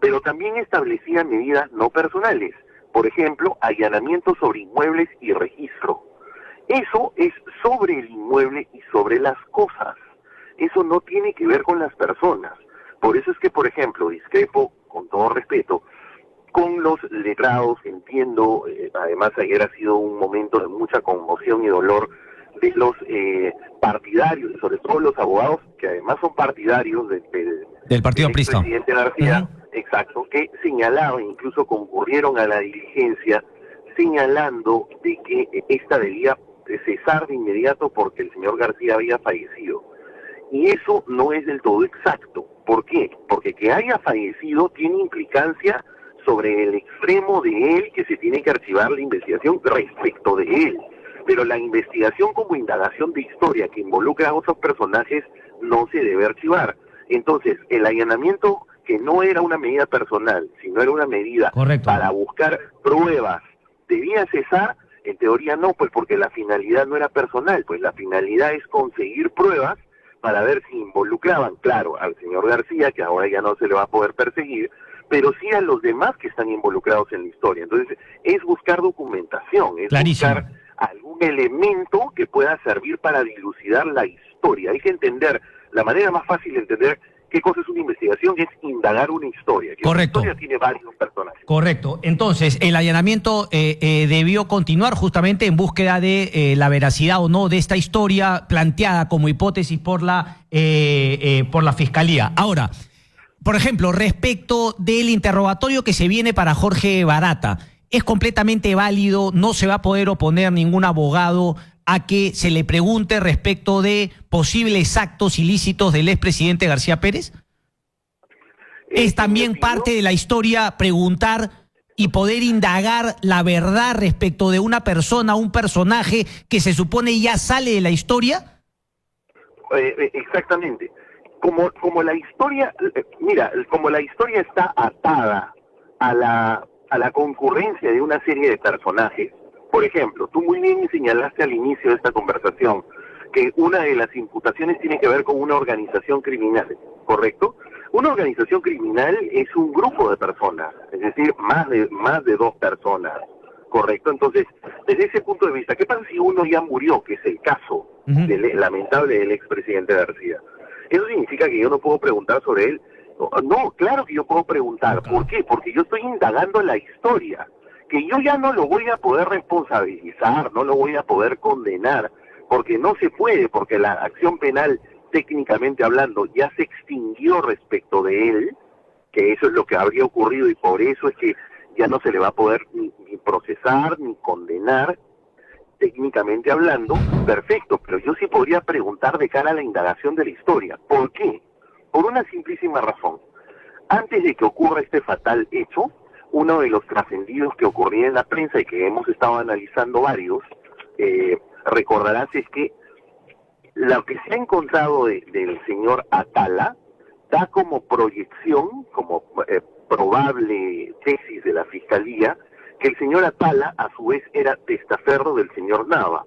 I: Pero también establecía medidas no personales. Por ejemplo, allanamiento sobre inmuebles y registro. Eso es sobre el inmueble y sobre las cosas. Eso no tiene que ver con las personas. Por eso es que, por ejemplo, discrepo, con todo respeto, con los letrados, entiendo, además ayer ha sido un momento de mucha conmoción y dolor de los partidarios, y sobre todo los abogados, que además son partidarios del
B: partido aprista,
I: presidente García, exacto, que señalaban, incluso concurrieron a la diligencia, señalando de que esta debía cesar de inmediato porque el señor García había fallecido. Y eso no es del todo exacto. ¿Por qué? Porque que haya fallecido tiene implicancia sobre el extremo de él, que se tiene que archivar la investigación respecto de él. Pero la investigación como indagación de historia que involucra a otros personajes no se debe archivar. Entonces, el allanamiento, que no era una medida personal, sino era una medida para buscar pruebas, ¿debía cesar? En teoría no, pues porque la finalidad no era personal, pues la finalidad es conseguir pruebas para ver si involucraban, claro, al señor García, que ahora ya no se le va a poder perseguir, pero sí a los demás que están involucrados en la historia. Entonces, es buscar documentación, es buscar algún elemento que pueda servir para dilucidar la historia. Hay que entender, la manera más fácil de entender qué cosa es una investigación, es indagar una historia. Que
B: Correcto.
I: Una historia tiene varios personajes.
B: Correcto. Entonces, el allanamiento debió continuar justamente en búsqueda de la veracidad o no de esta historia planteada como hipótesis por la Fiscalía. Ahora, por ejemplo, respecto del interrogatorio que se viene para Jorge Barata, es completamente válido, no se va a poder oponer ningún abogado a que se le pregunte respecto de posibles actos ilícitos del expresidente García Pérez. Es también parte de la historia preguntar y poder indagar la verdad respecto de una persona, un personaje que se supone ya sale de la historia.
I: Exactamente. Como la historia, mira, como la historia está atada a la concurrencia de una serie de personajes. Por ejemplo, tú muy bien señalaste al inicio de esta conversación que una de las imputaciones tiene que ver con una organización criminal, ¿correcto? Una organización criminal es un grupo de personas, es decir, más de 2 personas, ¿correcto? Entonces, desde ese punto de vista, ¿qué pasa si uno ya murió, que es el caso lamentable del expresidente García? ¿Eso significa que yo no puedo preguntar sobre él? No, claro que yo puedo preguntar. ¿Por qué? Porque yo estoy indagando la historia, que yo ya no lo voy a poder responsabilizar, no lo voy a poder condenar, porque no se puede, porque la acción penal, técnicamente hablando, ya se extinguió respecto de él, que eso es lo que habría ocurrido y por eso es que ya no se le va a poder ni procesar ni condenar, técnicamente hablando. Perfecto, pero yo sí podría preguntar de cara a la indagación de la historia. ¿Por qué? Por una simplísima razón. Antes de que ocurra este fatal hecho, uno de los trascendidos que ocurría en la prensa y que hemos estado analizando varios, recordarás, es que lo que se ha encontrado del señor Atala da como proyección, como probable tesis de la Fiscalía, que el señor Atala a su vez era testaferro del señor Nava.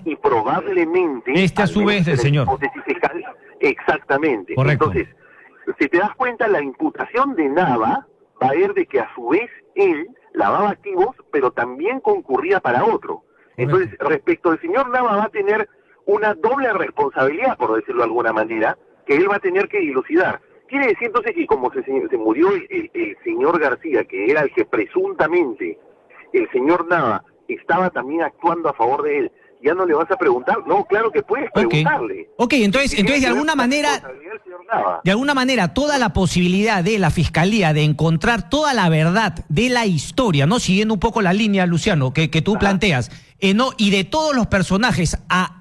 I: Y probablemente...
B: a su vez del señor.
I: Fiscal, exactamente.
B: Correcto.
I: Entonces, si te das cuenta, la imputación de Nava va a ir de que a su vez él lavaba activos, pero también concurría para otro. Entonces, respecto al señor Nava va a tener una doble responsabilidad, por decirlo de alguna manera, que él va a tener que dilucidar. Quiere decir entonces que como se murió el señor García, que era el que presuntamente el señor Nava estaba también actuando a favor de él, ¿ya no le vas a preguntar? No, claro que puedes preguntarle.
B: Ok, entonces de alguna manera toda la posibilidad de la Fiscalía de encontrar toda la verdad de la historia, ¿no? Siguiendo un poco la línea, Luciano, que tú planteas, ¿no? Y de todos los personajes,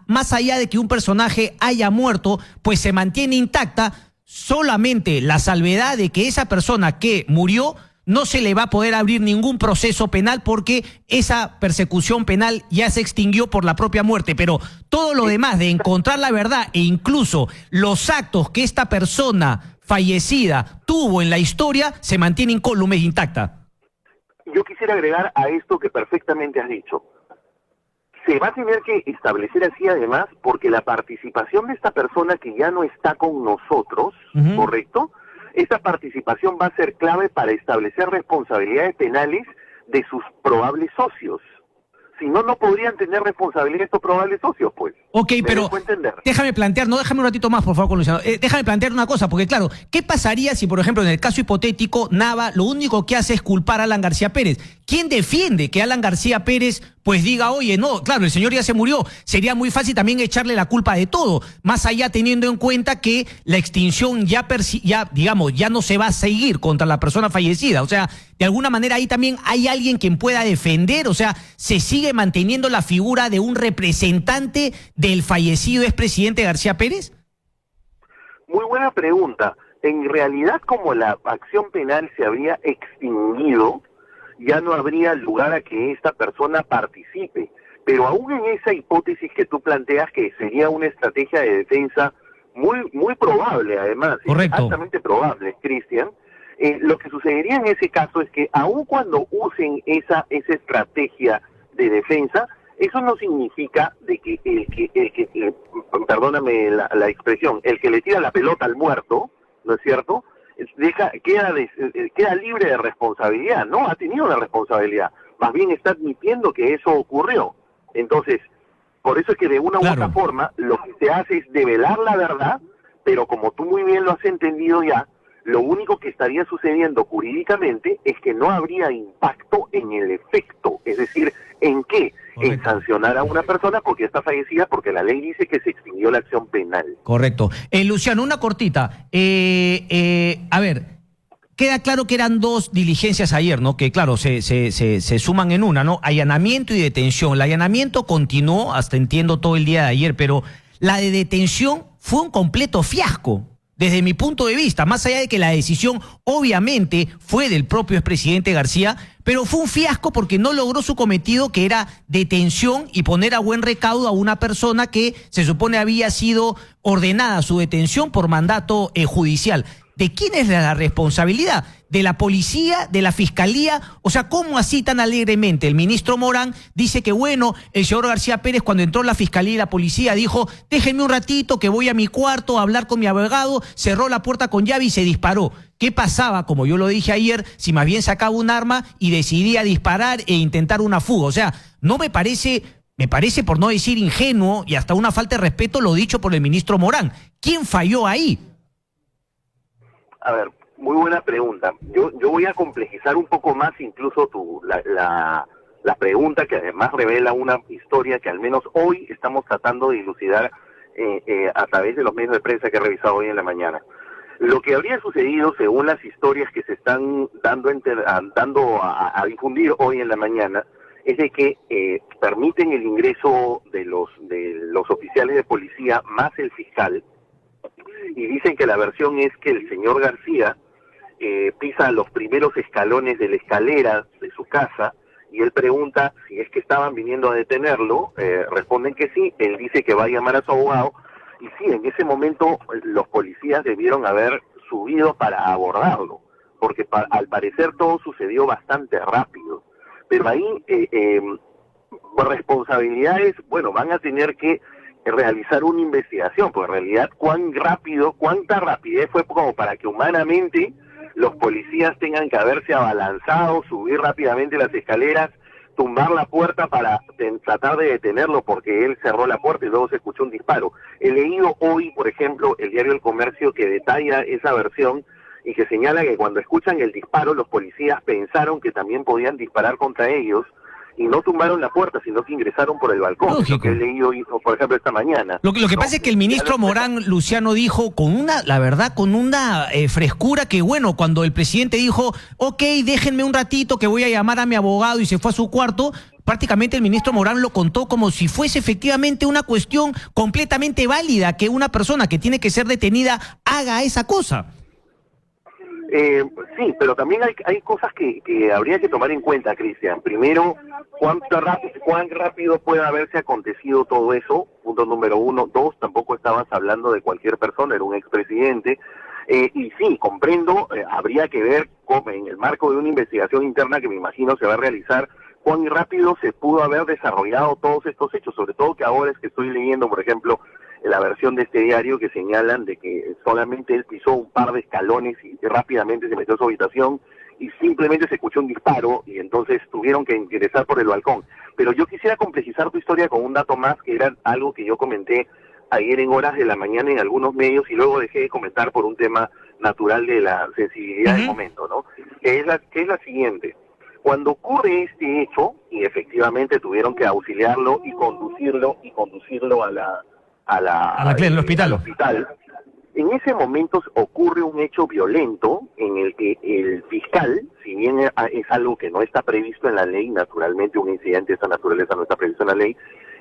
B: más allá de que un personaje haya muerto, pues se mantiene intacta solamente la salvedad de que esa persona que murió no se le va a poder abrir ningún proceso penal porque esa persecución penal ya se extinguió por la propia muerte. Pero todo lo demás de encontrar la verdad e incluso los actos que esta persona fallecida tuvo en la historia se mantiene incólume e intacta.
I: Yo quisiera agregar a esto que perfectamente has dicho. Se va a tener que establecer así además porque la participación de esta persona que ya no está con nosotros, ¿correcto? Esta participación va a ser clave para establecer responsabilidades penales de sus probables socios. Si no, no podrían tener responsabilidad estos probables socios, pues.
B: Ok, pero déjame un ratito más, por favor, con Luciano. Déjame plantear una cosa, porque claro, ¿qué pasaría si, por ejemplo, en el caso hipotético, Nava lo único que hace es culpar a Alan García Pérez? ¿Quién defiende que Alan García Pérez pues diga, oye, no, claro, el señor ya se murió? Sería muy fácil también echarle la culpa de todo, más allá teniendo en cuenta que la extinción ya no se va a seguir contra la persona fallecida. O sea, de alguna manera ahí también hay alguien quien pueda defender, o sea, se sigue manteniendo la figura de un representante del fallecido expresidente García Pérez.
I: Muy buena pregunta. En realidad, como la acción penal se habría extinguido, ya no habría lugar a que esta persona participe. Pero aún en esa hipótesis que tú planteas, que sería una estrategia de defensa muy probable, además, altamente probable, Cristian, lo que sucedería en ese caso es que aun cuando usen esa estrategia de defensa, eso no significa de que perdóname la expresión, el que le tira la pelota al muerto, ¿no es cierto?, queda libre de responsabilidad. No ha tenido una responsabilidad, más bien está admitiendo que eso ocurrió. Entonces, por eso es que de una u otra forma lo que se hace es develar la verdad, Pero como tú muy bien lo has entendido ya, lo único que estaría sucediendo jurídicamente es que no habría impacto en el efecto, es decir, ¿en qué?
B: Correcto.
I: En sancionar a una persona porque está fallecida, porque la ley dice que se extinguió la acción penal.
B: Correcto. Luciano, una cortita. A ver, queda claro que eran dos diligencias ayer, ¿no? Que claro, se suman en una, ¿no? Allanamiento y detención. El allanamiento continuó hasta, entiendo, todo el día de ayer, pero la de detención fue un completo fiasco. Desde mi punto de vista, más allá de que la decisión obviamente fue del propio expresidente García, pero fue un fiasco porque no logró su cometido, que era detención y poner a buen recaudo a una persona que se supone había sido ordenada su detención por mandato judicial. ¿De quién es la responsabilidad? ¿De la policía? ¿De la fiscalía? O sea, ¿cómo así tan alegremente el ministro Morán dice que, bueno, el señor García Pérez, cuando entró la fiscalía y la policía, dijo, déjenme un ratito que voy a mi cuarto a hablar con mi abogado, cerró la puerta con llave y se disparó? ¿Qué pasaba, como yo lo dije ayer, si más bien sacaba un arma y decidía disparar e intentar una fuga? O sea, no me parece, por no decir ingenuo y hasta una falta de respeto, lo dicho por el ministro Morán. ¿Quién falló ahí?
I: A ver, muy buena pregunta. Yo voy a complejizar un poco más incluso la pregunta, que además revela una historia que al menos hoy estamos tratando de dilucidar a través de los medios de prensa que he revisado hoy en la mañana. Lo que habría sucedido, según las historias que se están dando a difundir hoy en la mañana, es de que permiten el ingreso de los oficiales de policía más el fiscal, y dicen que la versión es que el señor García pisa los primeros escalones de la escalera de su casa y él pregunta si es que estaban viniendo a detenerlo, responden que sí, él dice que va a llamar a su abogado y sí, en ese momento los policías debieron haber subido para abordarlo, porque al parecer todo sucedió bastante rápido, pero ahí responsabilidades, bueno, van a tener que realizar una investigación, porque en realidad cuánta rapidez fue como para que humanamente los policías tengan que haberse abalanzado, subir rápidamente las escaleras, tumbar la puerta para tratar de detenerlo porque él cerró la puerta y luego se escuchó un disparo. He leído hoy, por ejemplo, el diario El Comercio, que detalla esa versión y que señala que cuando escuchan el disparo los policías pensaron que también podían disparar contra ellos y no tumbaron la puerta, sino que ingresaron por el balcón.
B: Lógico.
I: Lo que he leído, por ejemplo, esta mañana.
B: Lo que pasa es que el ministro Morán, Luciano, dijo con una frescura que, bueno, cuando el presidente dijo, ok, déjenme un ratito que voy a llamar a mi abogado y se fue a su cuarto, prácticamente el ministro Morán lo contó como si fuese efectivamente una cuestión completamente válida que una persona que tiene que ser detenida haga esa cosa.
I: Sí, pero también hay cosas que habría que tomar en cuenta, Cristian. Primero, cuán rápido puede haberse acontecido todo eso, punto número uno. Dos, tampoco estabas hablando de cualquier persona, era un expresidente. Y sí, comprendo, habría que ver cómo, en el marco de una investigación interna que me imagino se va a realizar, cuán rápido se pudo haber desarrollado todos estos hechos, sobre todo que ahora es que estoy leyendo, por ejemplo, la versión de este diario que señalan de que solamente él pisó un par de escalones y rápidamente se metió a su habitación y simplemente se escuchó un disparo y entonces tuvieron que ingresar por el balcón. Pero yo quisiera complejizar tu historia con un dato más, que era algo que yo comenté ayer en horas de la mañana en algunos medios y luego dejé de comentar por un tema natural de la sensibilidad del momento, ¿no? Que es la siguiente. Cuando ocurre este hecho, y efectivamente tuvieron que auxiliarlo y conducirlo al hospital. En ese momento ocurre un hecho violento en el que el fiscal, si bien es algo que no está previsto en la ley, naturalmente un incidente de esta naturaleza no está previsto en la ley,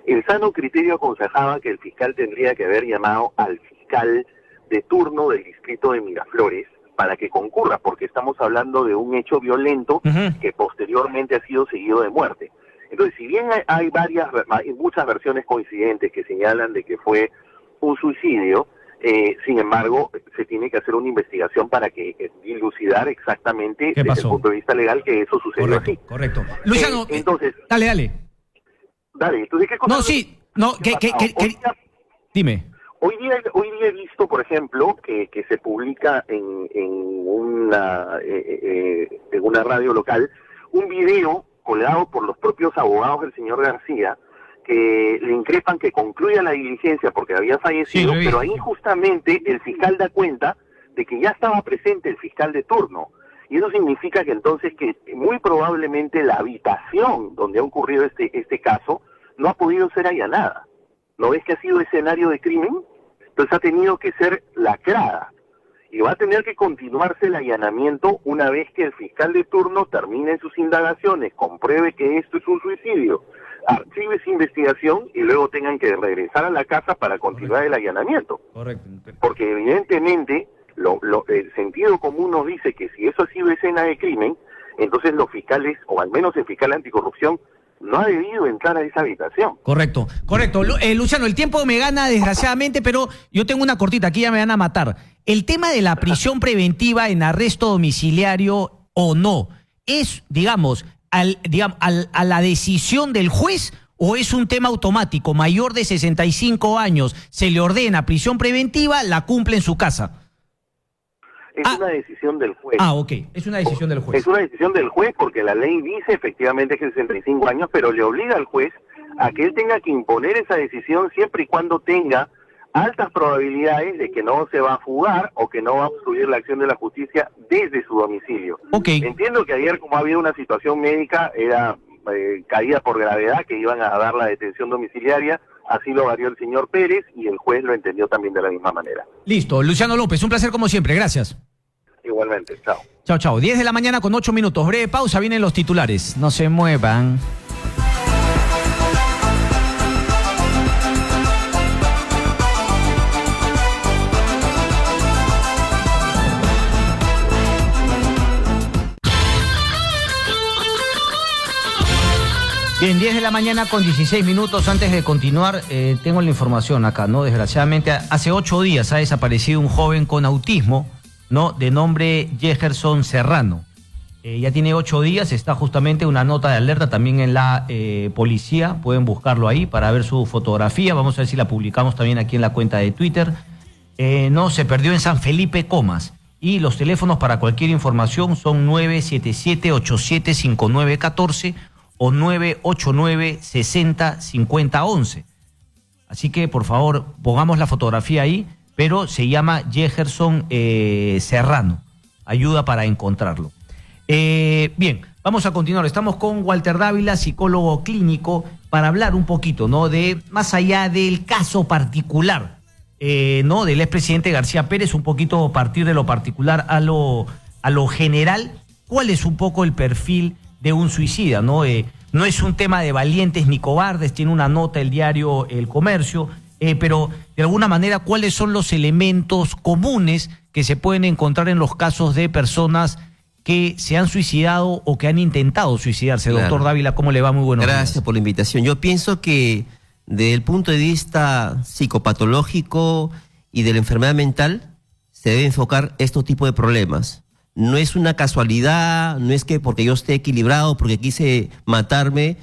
I: el sano criterio aconsejaba que el fiscal tendría que haber llamado al fiscal de turno del distrito de Miraflores para que concurra, porque estamos hablando de un hecho violento que posteriormente ha sido seguido de muerte. Entonces, si bien hay muchas versiones coincidentes que señalan de que fue un suicidio, sin embargo, se tiene que hacer una investigación para dilucidar exactamente desde el punto de vista legal que eso sucedió así.
B: Correcto. Luciano,
I: entonces,
B: dale.
I: Dale, entonces, ¿qué cosa?
B: No, sí, no, dime.
I: Hoy día he visto, por ejemplo, que se publica en una radio local un video colgado por los propios abogados del señor García, que le increpan que concluya la diligencia porque había fallecido,
B: Sí,
I: pero ahí justamente el fiscal da cuenta de que ya estaba presente el fiscal de turno. Y eso significa que entonces que muy probablemente la habitación donde ha ocurrido este caso no ha podido ser allanada. ¿No ves que ha sido escenario de crimen? Entonces ha tenido que ser lacrada. Y va a tener que continuarse el allanamiento una vez que el fiscal de turno termine sus indagaciones, compruebe que esto es un suicidio, archive esa investigación y luego tengan que regresar a la casa para continuar el allanamiento.
B: Correcto.
I: Porque evidentemente el sentido común nos dice que si eso ha sido escena de crimen, entonces los fiscales, o al menos el fiscal anticorrupción, no ha debido entrar a esa habitación.
B: Correcto. Luciano, el tiempo me gana desgraciadamente, pero yo tengo una cortita, aquí ya me van a matar. El tema de la prisión preventiva en arresto domiciliario o no, ¿es, digamos, a la decisión del juez o es un tema automático? Mayor de 65 años, se le ordena prisión preventiva, la cumple en su casa.
I: Es una decisión del juez.
B: Ok, es una decisión del juez.
I: Es una decisión del juez porque la ley dice efectivamente que 65 años, pero le obliga al juez a que él tenga que imponer esa decisión siempre y cuando tenga altas probabilidades de que no se va a fugar o que no va a obstruir la acción de la justicia desde su domicilio.
B: Okay.
I: Entiendo que ayer, como ha habido una situación médica, era caída por gravedad, que iban a dar la detención domiciliaria, así lo varió el señor Pérez y el juez lo entendió también de la misma manera.
B: Listo, Luciano López, un placer como siempre, gracias.
I: Igualmente, chao.
B: Chao. 10 de la mañana con 8 minutos. Breve pausa, vienen los titulares. No se muevan. Bien, 10 de la mañana con 16 minutos. Antes de continuar, tengo la información acá, ¿no? Desgraciadamente, hace 8 días ha desaparecido un joven con autismo, ¿no? De nombre Jefferson Serrano. Ya tiene 8 días, está justamente una nota de alerta también en la policía. Pueden buscarlo ahí para ver su fotografía. Vamos a ver si la publicamos también aquí en la cuenta de Twitter. No, se perdió en San Felipe Comas. Y los teléfonos para cualquier información son 977-875914 o 989-60-5011. Así que, por favor, pongamos la fotografía ahí, pero se llama Jefferson Serrano. Ayuda para encontrarlo. Bien, vamos a continuar. Estamos con Walter Dávila, psicólogo clínico, para hablar un poquito, ¿no? De más allá del caso particular, ¿no? Del expresidente García Pérez, un poquito partir de lo particular a lo general. ¿Cuál es un poco el perfil de un suicida, ¿no? No es un tema de valientes ni cobardes, tiene una nota el diario El Comercio, pero de alguna manera, ¿cuáles son los elementos comunes que se pueden encontrar en los casos de personas que se han suicidado o que han intentado suicidarse? Claro. Doctor Dávila, ¿cómo le va? Muy buenos días.
J: Gracias por la invitación. Yo pienso que desde el punto de vista psicopatológico y de la enfermedad mental, se debe enfocar estos tipos de problemas. No es una casualidad, no es que porque yo esté equilibrado, porque quise matarme,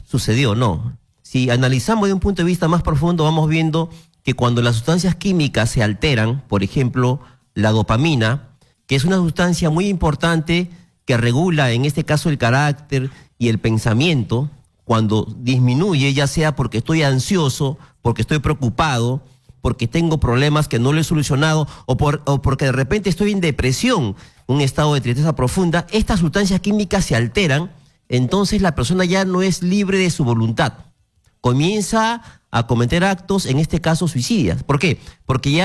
J: sucedió, no. Si analizamos de un punto de vista más profundo, vamos viendo que cuando las sustancias químicas se alteran, por ejemplo, la dopamina, que es una sustancia muy importante que regula, en este caso, el carácter y el pensamiento, cuando disminuye, ya sea porque estoy ansioso, porque estoy preocupado, porque tengo problemas que no lo he solucionado, o porque de repente estoy en depresión, un estado de tristeza profunda, estas sustancias químicas se alteran, entonces la persona ya no es libre de su voluntad. Comienza a cometer actos, en este caso suicidas. ¿Por qué? Porque él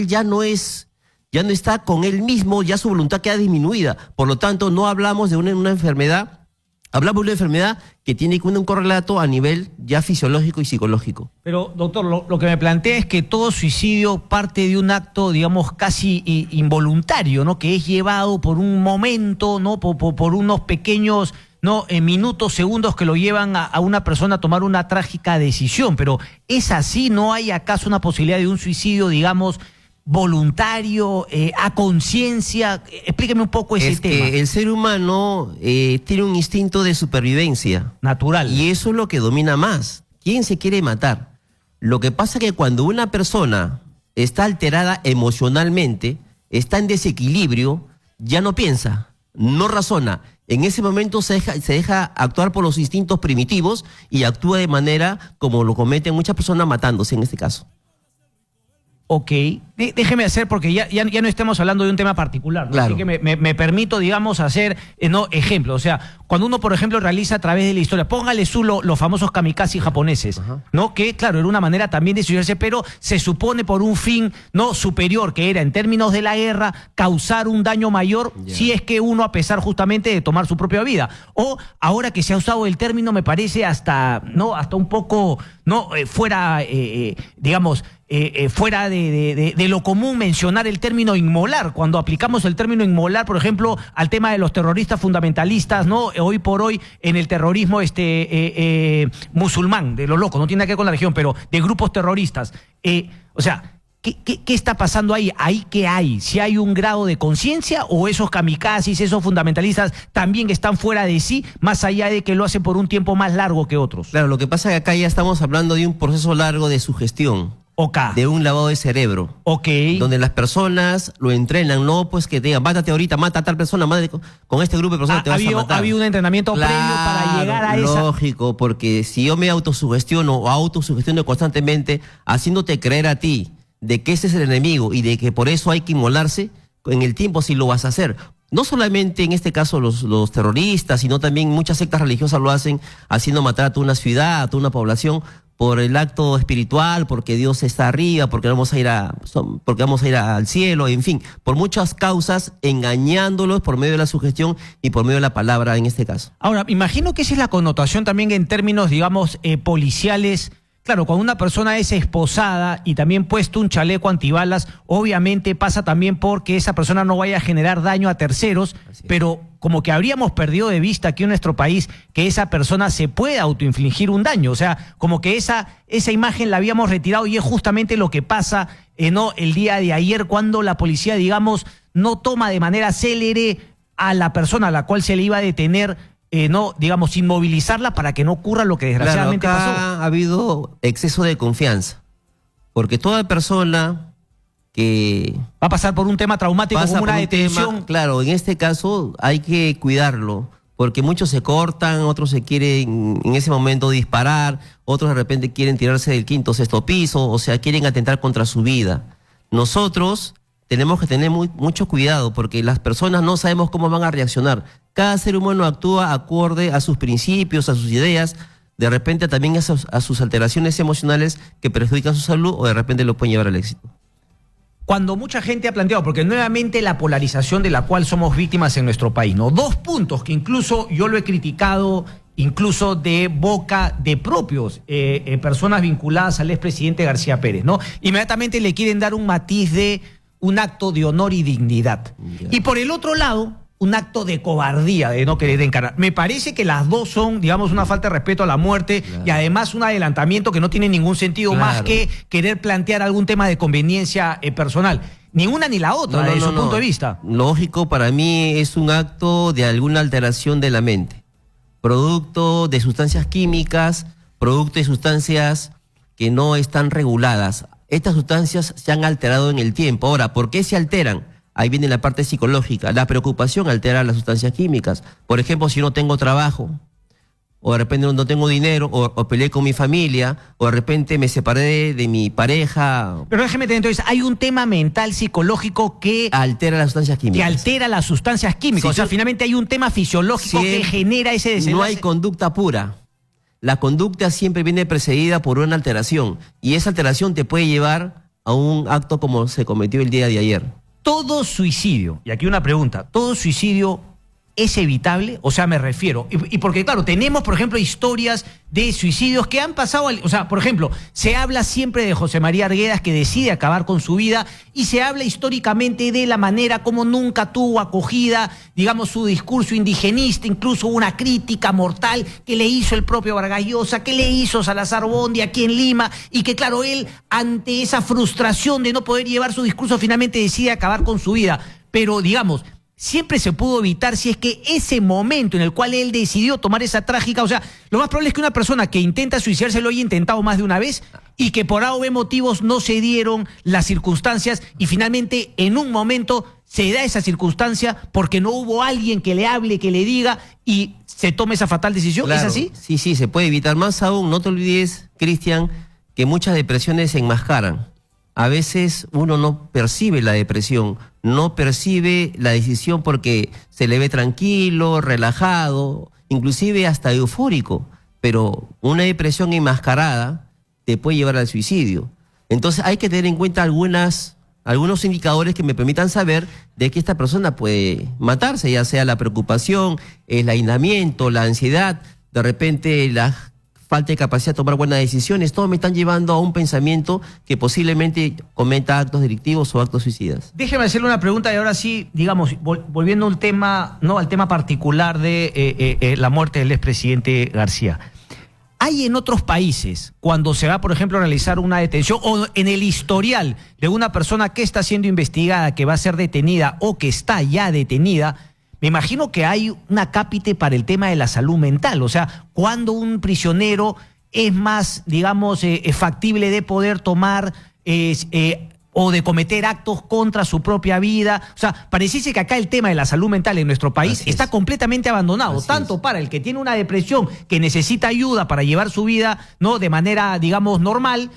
J: ya no está con él mismo, ya su voluntad queda disminuida. Por lo tanto, no hablamos de una enfermedad, hablamos de una enfermedad que tiene un correlato a nivel ya fisiológico y psicológico. Pero, doctor, lo que me plantea es que todo suicidio parte de un acto, digamos, casi involuntario, ¿no? Que es llevado por un momento, ¿no? Por unos pequeños, ¿no? Minutos, segundos que lo llevan a una persona a tomar una trágica decisión. Pero ¿es así? ¿No hay acaso una posibilidad de un suicidio, digamos, voluntario, a conciencia? Explíqueme un poco ese tema. Es que el ser humano tiene un instinto de supervivencia natural, y eso es lo que domina más. ¿Quién se quiere matar? Lo que pasa es que cuando una persona está alterada emocionalmente, está en desequilibrio, ya no piensa, no razona, En ese momento se deja actuar por los instintos primitivos y actúa de manera como lo cometen muchas personas matándose en este caso.
B: Ok, déjeme hacer, porque ya no estamos hablando de un tema particular, ¿no?
J: Claro.
B: Así que me permito, digamos, hacer ejemplos. O sea, cuando uno, por ejemplo, realiza a través de la historia, póngale los famosos kamikaze japoneses,
J: Ajá.
B: ¿no? Que, claro, era una manera también de suicidarse, pero se supone por un fin no superior, que era, en términos de la guerra, causar un daño mayor, si es que uno, a pesar justamente de tomar su propia vida. O, ahora que se ha usado el término, me parece hasta un poco, fuera, digamos, fuera de lo común mencionar el término inmolar. Cuando aplicamos el término inmolar, por ejemplo, al tema de los terroristas fundamentalistas, ¿no? Hoy por hoy en el terrorismo musulmán, de los locos, no tiene nada que ver con la religión, pero de grupos terroristas. O sea, ¿qué está pasando ahí? ¿Ahí qué hay? ¿Si hay un grado de conciencia o esos kamikazes, esos fundamentalistas también están fuera de sí, más allá de que lo hacen por un tiempo más largo que otros?
J: Claro, lo que pasa es que acá ya estamos hablando de un proceso largo de sugestión. De un lavado de cerebro. Donde las personas lo entrenan, no pues que te digan, mátate ahorita, mata a tal persona, con este grupo de personas te vas a matar.
B: Ha habido un entrenamiento previo para llegar a esa.
J: Lógico, porque si yo me autosugestiono o autosugestiono constantemente, haciéndote creer a ti de que ese es el enemigo y de que por eso hay que inmolarse, en el tiempo sí lo vas a hacer. No solamente en este caso los terroristas, sino también muchas sectas religiosas lo hacen, haciendo matar a toda una ciudad, a toda una población, por el acto espiritual, porque Dios está arriba, porque vamos a ir al cielo, en fin, por muchas causas, engañándolos por medio de la sugestión y por medio de la palabra en este caso.
B: Ahora, imagino que esa es la connotación también en términos, digamos, policiales. Claro, cuando una persona es esposada y también puesto un chaleco antibalas, obviamente pasa también porque esa persona no vaya a generar daño a terceros, pero como que habríamos perdido de vista aquí en nuestro país que esa persona se puede autoinfligir un daño. O sea, como que esa imagen la habíamos retirado y es justamente lo que pasa el día de ayer, cuando la policía, digamos, no toma de manera célere a la persona a la cual se le iba a detener, digamos, inmovilizarla para que no ocurra lo que desgraciadamente
J: acá
B: pasó.
J: Ha habido exceso de confianza, porque toda persona que
B: va a pasar por un tema traumático como una detención.
J: Claro, en este caso hay que cuidarlo, porque muchos se cortan, otros se quieren en ese momento disparar, otros de repente quieren tirarse del quinto o sexto piso, o sea, quieren atentar contra su vida. Nosotros tenemos que tener mucho cuidado, porque las personas no sabemos cómo van a reaccionar. Cada ser humano actúa acorde a sus principios, a sus ideas, de repente también a sus alteraciones emocionales que perjudican su salud o de repente lo pueden llevar al éxito.
B: Cuando mucha gente ha planteado, porque nuevamente la polarización de la cual somos víctimas en nuestro país, ¿no? Dos puntos que incluso yo lo he criticado, incluso de boca de propios personas vinculadas al expresidente García Pérez, ¿no? Inmediatamente le quieren dar un matiz de un acto de honor y dignidad. Y por el otro lado, un acto de cobardía de no querer encarar. Me parece que las dos son, digamos, una falta de respeto a la muerte y además un adelantamiento que no tiene ningún sentido más que querer plantear algún tema de conveniencia personal. Ni una ni la otra, desde su punto de vista.
J: Lógico, para mí es un acto de alguna alteración de la mente, producto de sustancias químicas, producto de sustancias que no están reguladas. Estas sustancias se han alterado en el tiempo. Ahora, ¿por qué se alteran? Ahí viene la parte psicológica. La preocupación altera las sustancias químicas. Por ejemplo, si no tengo trabajo, o de repente no tengo dinero, o peleé con mi familia, o de repente me separé de mi pareja.
B: Pero déjeme tener, entonces, hay un tema mental, psicológico que
J: altera las sustancias químicas.
B: Que altera las sustancias químicas. O sea, finalmente hay un tema fisiológico que genera ese desenlace.
J: No hay conducta pura. La conducta siempre viene precedida por una alteración, y esa alteración te puede llevar a un acto como se cometió el día de ayer.
B: Todo suicidio, y aquí una pregunta, ¿todo suicidio es evitable? O sea, me refiero, y porque claro, tenemos por ejemplo historias de suicidios que han pasado, o sea, por ejemplo, se habla siempre de José María Arguedas, que decide acabar con su vida, y se habla históricamente de la manera como nunca tuvo acogida, digamos, su discurso indigenista, incluso una crítica mortal que le hizo el propio Vargas Llosa, que le hizo Salazar Bondi aquí en Lima, y que claro, él ante esa frustración de no poder llevar su discurso finalmente decide acabar con su vida. Pero digamos, siempre se pudo evitar si es que ese momento en el cual él decidió tomar esa trágica, o sea, lo más probable es que una persona que intenta suicidarse lo haya intentado más de una vez y que por A o B motivos no se dieron las circunstancias y finalmente en un momento se da esa circunstancia porque no hubo alguien que le hable, que le diga y se tome esa fatal decisión.
J: Claro,
B: ¿Es así?
J: Sí, se puede evitar. Más aún, no te olvides, Cristian, que muchas depresiones se enmascaran. A veces uno no percibe la depresión, no percibe la decisión porque se le ve tranquilo, relajado, inclusive hasta eufórico, pero una depresión enmascarada te puede llevar al suicidio. Entonces hay que tener en cuenta algunos indicadores que me permitan saber de que esta persona puede matarse, ya sea la preocupación, el aislamiento, la ansiedad, de repente la falta de capacidad de tomar buenas decisiones, todo me están llevando a un pensamiento que posiblemente cometa actos delictivos o actos suicidas.
B: Déjeme hacerle una pregunta y ahora sí, digamos, volviendo al tema particular de la muerte del expresidente García. ¿Hay en otros países, cuando se va, por ejemplo, a realizar una detención o en el historial de una persona que está siendo investigada, que va a ser detenida o que está ya detenida, me imagino que hay un acápite para el tema de la salud mental? O sea, cuando un prisionero es más, digamos, factible de poder tomar o de cometer actos contra su propia vida. O sea, pareciese que acá el tema de la salud mental en nuestro país está completamente abandonado, tanto para el que tiene una depresión que necesita ayuda para llevar su vida, ¿no?, de manera, digamos, normal,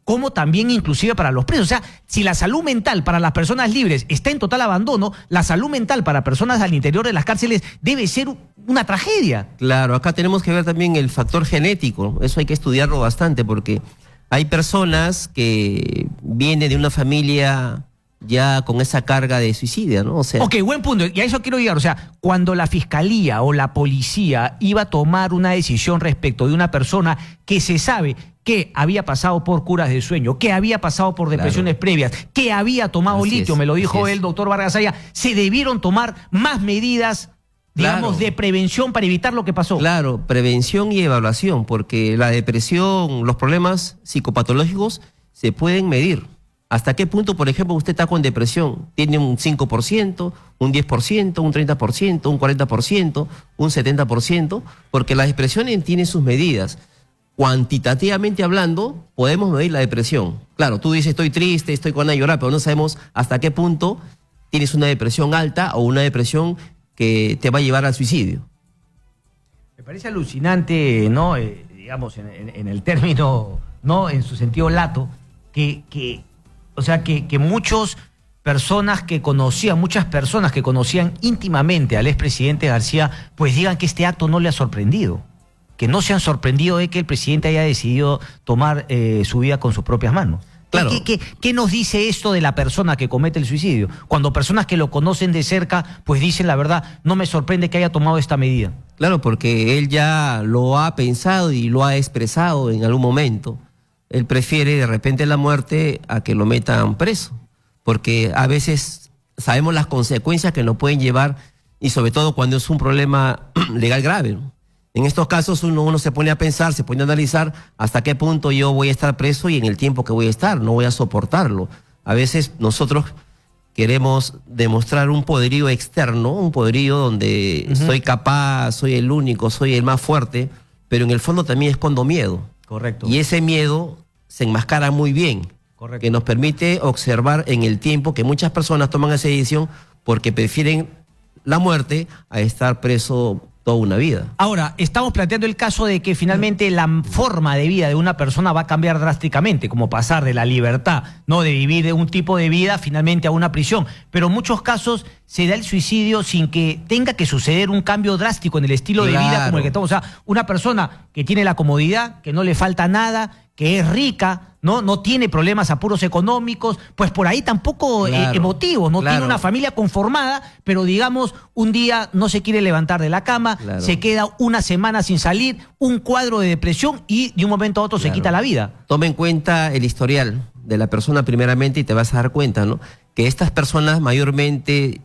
B: como también inclusive para los presos. O sea, si la salud mental para las personas libres está en total abandono, la salud mental para personas al interior de las cárceles debe ser una tragedia.
J: Claro, acá tenemos que ver también el factor genético. Eso hay que estudiarlo bastante porque hay personas que vienen de una familia ya con esa carga de suicidio, ¿no? O sea,
B: ok, buen punto, y a eso quiero llegar. O sea, cuando la fiscalía o la policía iba a tomar una decisión respecto de una persona que se sabe que había pasado por curas de sueño, que había pasado por depresiones previas, que había tomado litio, me lo dijo el doctor Vargas Aya, se debieron tomar más medidas, digamos, de prevención para evitar lo que pasó.
J: Claro, prevención y evaluación, porque la depresión, los problemas psicopatológicos se pueden medir. ¿Hasta qué punto, por ejemplo, usted está con depresión? ¿Tiene un 5%, un 10%, un 30%, un 40%, un 70%? Porque las depresiones tienen sus medidas. Cuantitativamente hablando, podemos medir la depresión. Claro, tú dices, estoy triste, estoy con ganas de llorar, pero no sabemos hasta qué punto tienes una depresión alta o una depresión que te va a llevar al suicidio.
B: Me parece alucinante, ¿no? Digamos, en el término, ¿no?, en su sentido lato, que muchas personas que conocían íntimamente al expresidente García, pues digan que este acto no le ha sorprendido, que no se han sorprendido de que el presidente haya decidido tomar su vida con sus propias manos. Claro. ¿Qué nos dice esto de la persona que comete el suicidio? Cuando personas que lo conocen de cerca, pues dicen la verdad, no me sorprende que haya tomado esta medida.
J: Claro, porque él ya lo ha pensado y lo ha expresado en algún momento. Él prefiere de repente la muerte a que lo metan preso, porque a veces sabemos las consecuencias que nos pueden llevar, y sobre todo cuando es un problema legal grave, ¿no? En estos casos uno se pone a pensar, se pone a analizar hasta qué punto yo voy a estar preso y en el tiempo que voy a estar, no voy a soportarlo. A veces nosotros queremos demostrar un poderío externo, un poderío donde soy capaz, soy el único, soy el más fuerte, pero en el fondo también escondo miedo.
B: Correcto.
J: Y ese miedo se enmascara muy bien, que nos permite observar en el tiempo que muchas personas toman esa decisión porque prefieren la muerte a estar preso toda una vida.
B: Ahora, estamos planteando el caso de que finalmente la forma de vida de una persona va a cambiar drásticamente, como pasar de la libertad, no de vivir de un tipo de vida finalmente a una prisión. Pero en muchos casos se da el suicidio sin que tenga que suceder un cambio drástico en el estilo de vida como el que estamos. O sea, una persona que tiene la comodidad, que no le falta nada, que es rica, no tiene problemas, apuros económicos, pues por ahí tampoco emotivos, tiene una familia conformada, pero digamos, un día no se quiere levantar de la cama, se queda una semana sin salir, un cuadro de depresión y de un momento a otro se quita la vida.
J: Toma en cuenta el historial de la persona primeramente y te vas a dar cuenta, ¿no?, que estas personas mayormente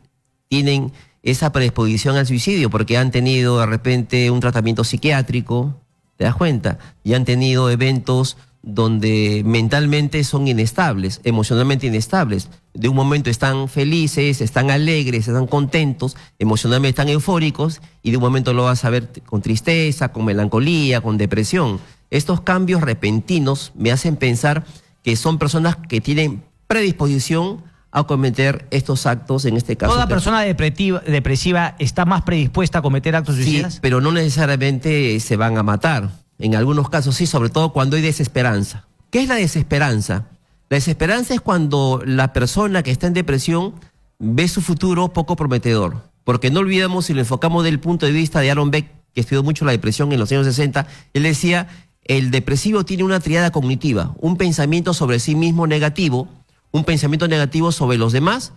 J: tienen esa predisposición al suicidio porque han tenido de repente un tratamiento psiquiátrico, ¿te das cuenta? Y han tenido eventos donde mentalmente son inestables, emocionalmente inestables. De un momento están felices, están alegres, están contentos, emocionalmente están eufóricos, y de un momento lo vas a ver con tristeza, con melancolía, con depresión. Estos cambios repentinos me hacen pensar que son personas que tienen predisposición a cometer estos actos, en este caso.
B: ¿Toda persona depresiva está más predispuesta a cometer actos suicidas?
J: Sí, pero no necesariamente se van a matar. En algunos casos sí, sobre todo cuando hay desesperanza. ¿Qué es la desesperanza? La desesperanza es cuando la persona que está en depresión ve su futuro poco prometedor. Porque no olvidemos, si lo enfocamos desde el punto de vista de Aaron Beck, que estudió mucho la depresión en los años 60, él decía, el depresivo tiene una triada cognitiva, un pensamiento sobre sí mismo negativo, un pensamiento negativo sobre los demás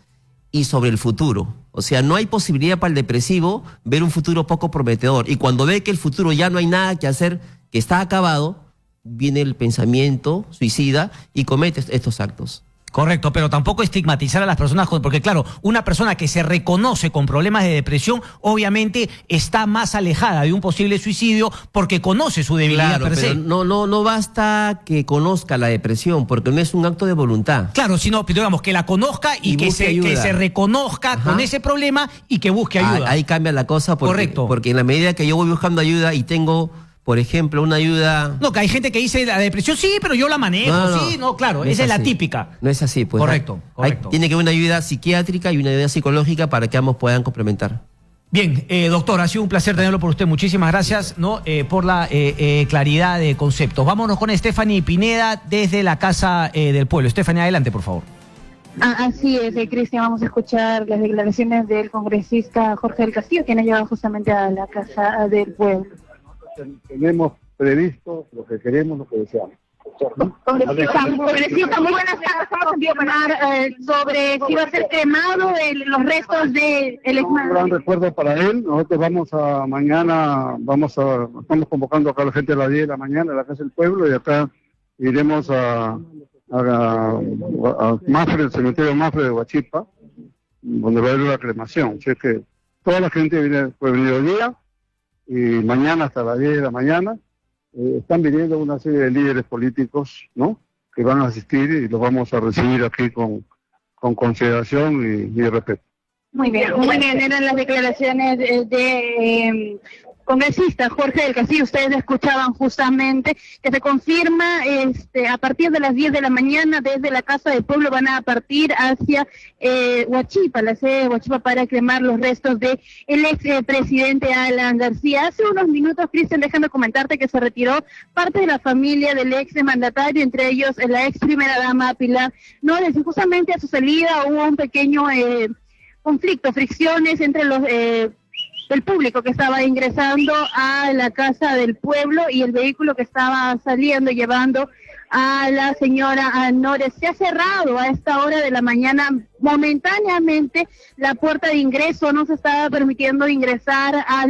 J: y sobre el futuro. O sea, no hay posibilidad para el depresivo ver un futuro poco prometedor. Y cuando ve que el futuro ya no hay nada que hacer, que está acabado, viene el pensamiento suicida y comete estos actos.
B: Correcto, pero tampoco estigmatizar a las personas, porque claro, una persona que se reconoce con problemas de depresión, obviamente está más alejada de un posible suicidio porque conoce su debilidad
J: Claro,
B: per se.
J: pero no basta que conozca la depresión, porque no es un acto de voluntad.
B: Claro, sino, digamos, que la conozca y que se reconozca con ese problema y que busque ayuda.
J: Ahí cambia la cosa,
B: Correcto.
J: Porque en la medida que yo voy buscando ayuda y tengo, por ejemplo, una ayuda...
B: No, que hay gente que dice la depresión, sí, pero yo la manejo, claro, esa es la típica.
J: No es así, pues.
B: Correcto.
J: Tiene que haber una ayuda psiquiátrica y una ayuda psicológica para que ambos puedan complementar.
B: Bien, doctor, ha sido un placer tenerlo por usted. Muchísimas gracias por la claridad de conceptos. Vámonos con Stephanie Pineda desde la Casa del Pueblo. Stephanie, adelante, por favor.
C: Así es, Cristian, vamos a escuchar las declaraciones del congresista Jorge del Castillo, quien ha llegado justamente a la Casa del Pueblo.
K: Tenemos previsto lo que queremos, lo que deseamos.
C: Congresista, muy buenas tardes. Vamos a informar sobre si va a ser cremado los restos de el
K: Un gran recuerdo para él. Nosotros estamos convocando acá a la gente a las 10 de la mañana a la Casa del Pueblo y acá iremos a Mafre, el cementerio Mafre de Huachipa, donde va a haber una cremación. Así es que toda la gente puede venir hoy día y mañana hasta las 10 de la mañana. Están viniendo una serie de líderes políticos, ¿no?, que van a asistir y los vamos a recibir aquí con consideración y respeto.
C: Muy bien, eran las declaraciones de congresista Jorge del Castillo. Ustedes escuchaban justamente que se confirma a partir de las 10 de la mañana desde la Casa del Pueblo van a partir hacia Huachipa, la sede de Huachipa, para cremar los restos de el ex presidente Alan García. Hace unos minutos, Cristian, déjame comentarte que se retiró parte de la familia del ex mandatario, entre ellos la ex primera dama Pilar Noles, y justamente a su salida hubo un pequeño conflicto, fricciones entre el público que estaba ingresando a la Casa del Pueblo y el vehículo que estaba saliendo, llevando a la señora Noles. Se ha cerrado a esta hora de la mañana momentáneamente la puerta de ingreso, no se estaba permitiendo ingresar a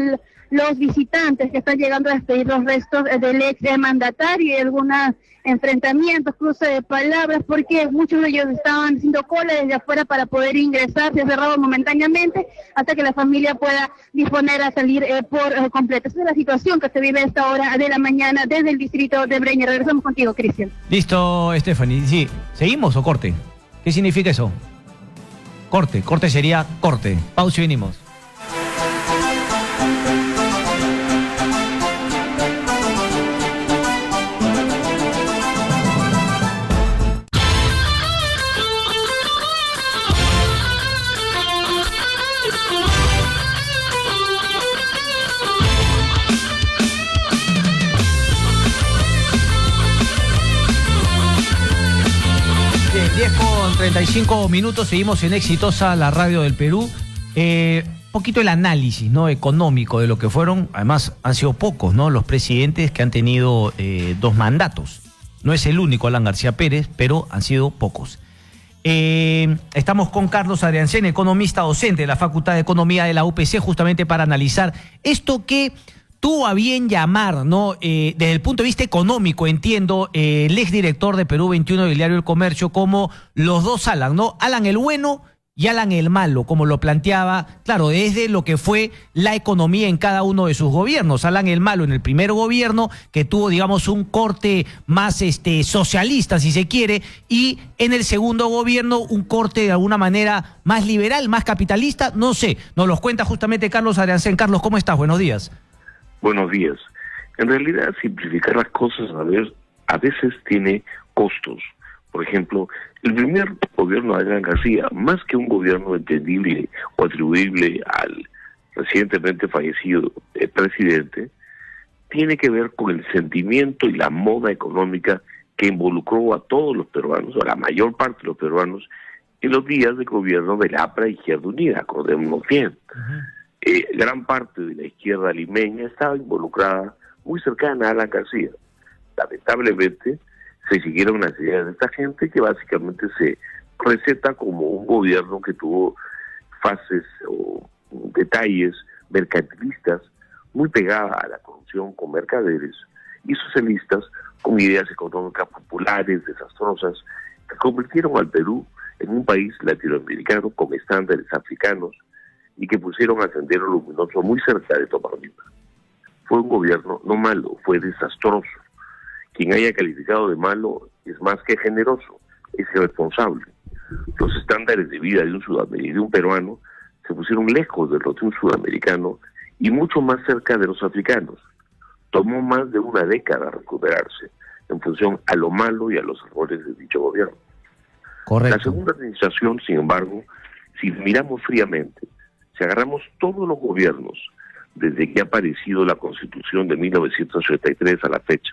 C: los visitantes que están llegando a despedir los restos del ex mandatario, y algunos enfrentamientos, cruce de palabras, porque muchos de ellos estaban haciendo cola desde afuera para poder ingresar. Se ha cerrado momentáneamente hasta que la familia pueda disponer a salir por completo. Esa es la situación que se vive a esta hora de la mañana desde el distrito de Breña. Regresamos contigo, Cristian.
B: Listo, Stephanie. Sí, ¿seguimos o corte? ¿Qué significa eso? Corte sería corte. Pausa y venimos. Bien, 10:35, seguimos en Exitosa, la radio del Perú. Poquito el análisis, ¿no?, económico de lo que fueron, además han sido pocos, ¿no?, los presidentes que han tenido 2 mandatos. No es el único Alan García Pérez, pero han sido pocos. Estamos con Carlos Adriancén, economista docente de la Facultad de Economía de la UPC, justamente para analizar esto que tuvo a bien llamar, ¿no?, desde el punto de vista económico, entiendo, el exdirector de Perú 21 del diario El Comercio, como los dos Alan, ¿no? Alan el bueno y Alan el malo, como lo planteaba, claro, desde lo que fue la economía en cada uno de sus gobiernos. Alan el malo en el primer gobierno, que tuvo, digamos, un corte más socialista, si se quiere, y en el segundo gobierno un corte de alguna manera más liberal, más capitalista, no sé. Nos los cuenta justamente Carlos Adriancén. Carlos, ¿cómo estás? Buenos días.
L: Buenos días. En realidad, simplificar las cosas a veces tiene costos. Por ejemplo, el primer gobierno de Alan García, más que un gobierno entendible o atribuible al recientemente fallecido presidente, tiene que ver con el sentimiento y la moda económica que involucró a todos los peruanos, o a la mayor parte de los peruanos, en los días del gobierno del APRA e Izquierda Unida, acordémonos bien. Gran parte de la izquierda limeña estaba involucrada, muy cercana a Alan García. Lamentablemente, se siguieron las ideas de esta gente que básicamente se receta como un gobierno que tuvo fases o detalles mercantilistas muy pegadas a la corrupción con mercaderes y socialistas con ideas económicas populares desastrosas que convirtieron al Perú en un país latinoamericano con estándares africanos y que pusieron al Sendero Luminoso muy cerca de Tomarlima. Fue un gobierno no malo, fue desastroso. Quien haya calificado de malo es más que generoso, es irresponsable. Los estándares de vida de un sudamericano y de un peruano se pusieron lejos de los de un sudamericano y mucho más cerca de los africanos. Tomó más de una década recuperarse en función a lo malo y a los errores de dicho gobierno.
B: Correcto.
L: La segunda administración, sin embargo, si miramos fríamente, si agarramos todos los gobiernos desde que ha aparecido la Constitución de 1983 a la fecha,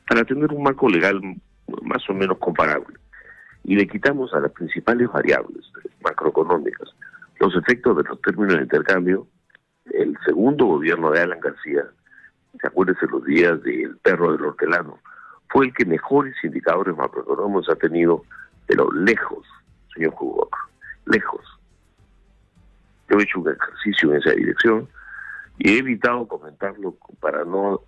L: para tener un marco legal más o menos comparable, y le quitamos a las principales variables macroeconómicas los efectos de los términos de intercambio, el segundo gobierno de Alan García, se acuérdense los días del perro del hortelano, fue el que mejores indicadores macroeconómicos ha tenido, pero lejos, señor Hugo, lejos. Yo he hecho un ejercicio en esa dirección y he evitado comentarlo para no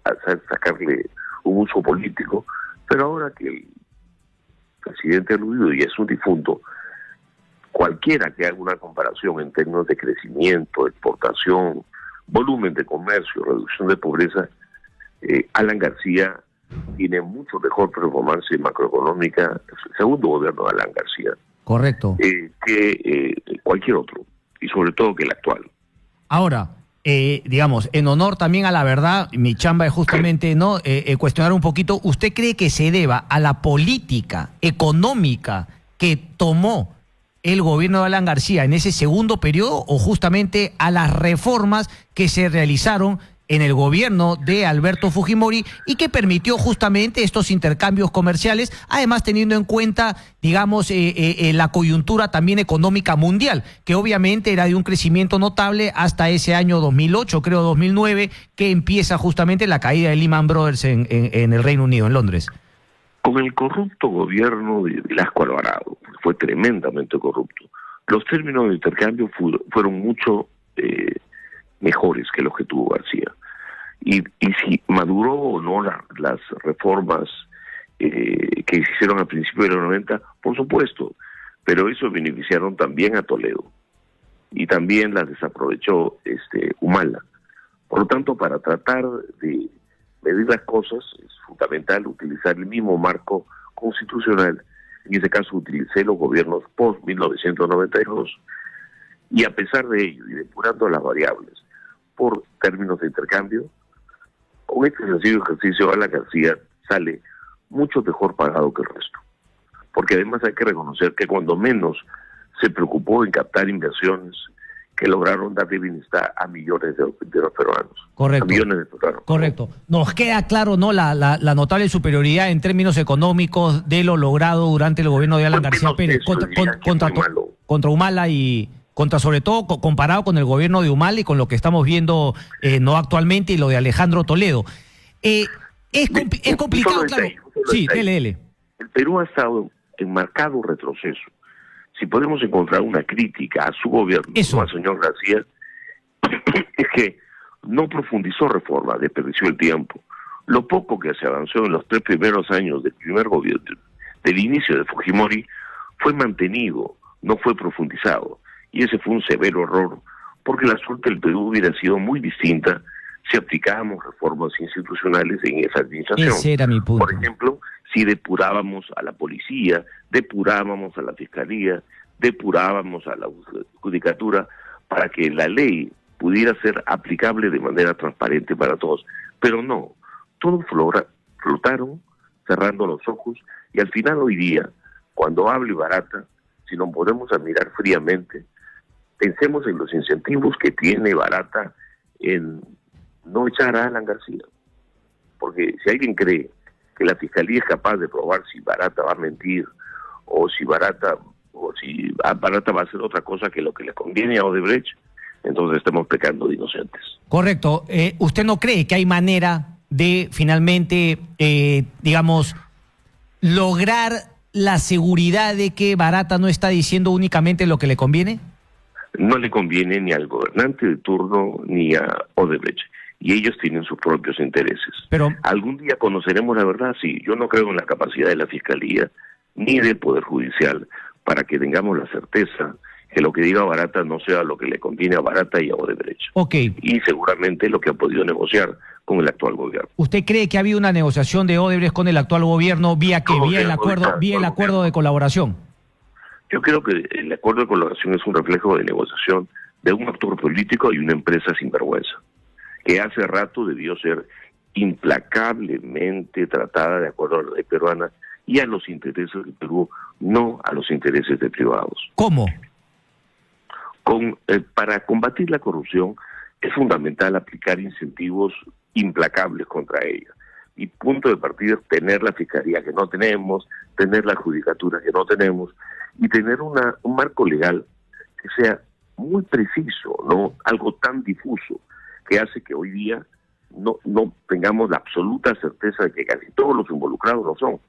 L: sacarle un uso político, pero ahora que el presidente aludido y es un difunto, cualquiera que haga una comparación en términos de crecimiento, exportación, volumen de comercio, reducción de pobreza, Alan García tiene mucho mejor performance macroeconómica, el segundo gobierno de Alan García,
B: correcto,
L: que cualquier otro, y sobre todo que el actual.
B: Ahora, digamos, en honor también a la verdad, mi chamba es justamente cuestionar un poquito, ¿usted cree que se deba a la política económica que tomó el gobierno de Alan García en ese segundo periodo o justamente a las reformas que se realizaron en el gobierno de Alberto Fujimori y que permitió justamente estos intercambios comerciales, además teniendo en cuenta, digamos, la coyuntura también económica mundial, que obviamente era de un crecimiento notable hasta ese año 2008, creo 2009, que empieza justamente la caída de Lehman Brothers en el Reino Unido, en Londres?
L: Con el corrupto gobierno de Velasco Alvarado, fue tremendamente corrupto, los términos de intercambio fueron mucho mejores que los que tuvo García. Y si maduró o no las reformas que se hicieron al principio de los 90, por supuesto, pero eso beneficiaron también a Toledo y también las desaprovechó Humala. Por lo tanto, para tratar de medir las cosas es fundamental utilizar el mismo marco constitucional. En ese caso utilicé los gobiernos post-1992 y a pesar de ello y depurando las variables por términos de intercambio, con este sencillo ejercicio Alan García sale mucho mejor pagado que el resto. Porque además hay que reconocer que cuando menos se preocupó en captar inversiones que lograron darle bienestar a millones de los peruanos.
B: Correcto.
L: A millones de peruanos.
B: Correcto. Nos queda claro, ¿no?, la notable superioridad en términos económicos de lo logrado durante el gobierno de Alan García Pérez contra Humala y contra, sobre todo, comparado con el gobierno de Humala y con lo que estamos viendo no actualmente y lo de Alejandro Toledo. Es complicado, claro. Sí, dele.
L: El Perú ha estado en marcado retroceso. Si podemos encontrar una crítica a su gobierno, no al señor García, es que no profundizó reforma, desperdició el tiempo. Lo poco que se avanzó en los 3 primeros años del primer gobierno, del inicio de Fujimori, fue mantenido, no fue profundizado. Y ese fue un severo error, porque la suerte del Perú hubiera sido muy distinta si aplicábamos reformas institucionales en esa administración.
B: Ese era mi punto.
L: Por ejemplo, si depurábamos a la policía, depurábamos a la fiscalía, depurábamos a la judicatura para que la ley pudiera ser aplicable de manera transparente para todos. Pero no, todos flotaron cerrando los ojos y al final hoy día cuando hable Barata, si nos podemos admirar fríamente, pensemos en los incentivos que tiene Barata en no echar a Alan García. Porque si alguien cree que la Fiscalía es capaz de probar si Barata va a mentir o si Barata va a hacer otra cosa que lo que le conviene a Odebrecht, entonces estamos pecando de inocentes.
B: Correcto. ¿Usted no cree que hay manera de finalmente, digamos, lograr la seguridad de que Barata no está diciendo únicamente lo que le conviene?
L: No le conviene ni al gobernante de turno ni a Odebrecht. Y ellos tienen sus propios intereses.
B: Pero
L: algún día conoceremos la verdad. Sí, yo no creo en la capacidad de la Fiscalía ni del Poder Judicial para que tengamos la certeza que lo que diga Barata no sea lo que le conviene a Barata y a Odebrecht.
B: Okay.
L: Y seguramente lo que ha podido negociar con el actual gobierno.
B: ¿Usted cree que ha habido una negociación de Odebrecht con el actual gobierno vía qué? ¿Vía el acuerdo de colaboración?
L: Yo creo que el acuerdo de colaboración es un reflejo de negociación de un actor político y una empresa sinvergüenza, que hace rato debió ser implacablemente tratada de acuerdo a la ley peruana y a los intereses del Perú, no a los intereses de privados.
B: ¿Cómo?
L: Para combatir la corrupción es fundamental aplicar incentivos implacables contra ella. Y punto de partida es tener la fiscalía que no tenemos, tener la judicatura que no tenemos y tener un marco legal que sea muy preciso, no algo tan difuso que hace que hoy día no tengamos la absoluta certeza de que casi todos los involucrados lo son.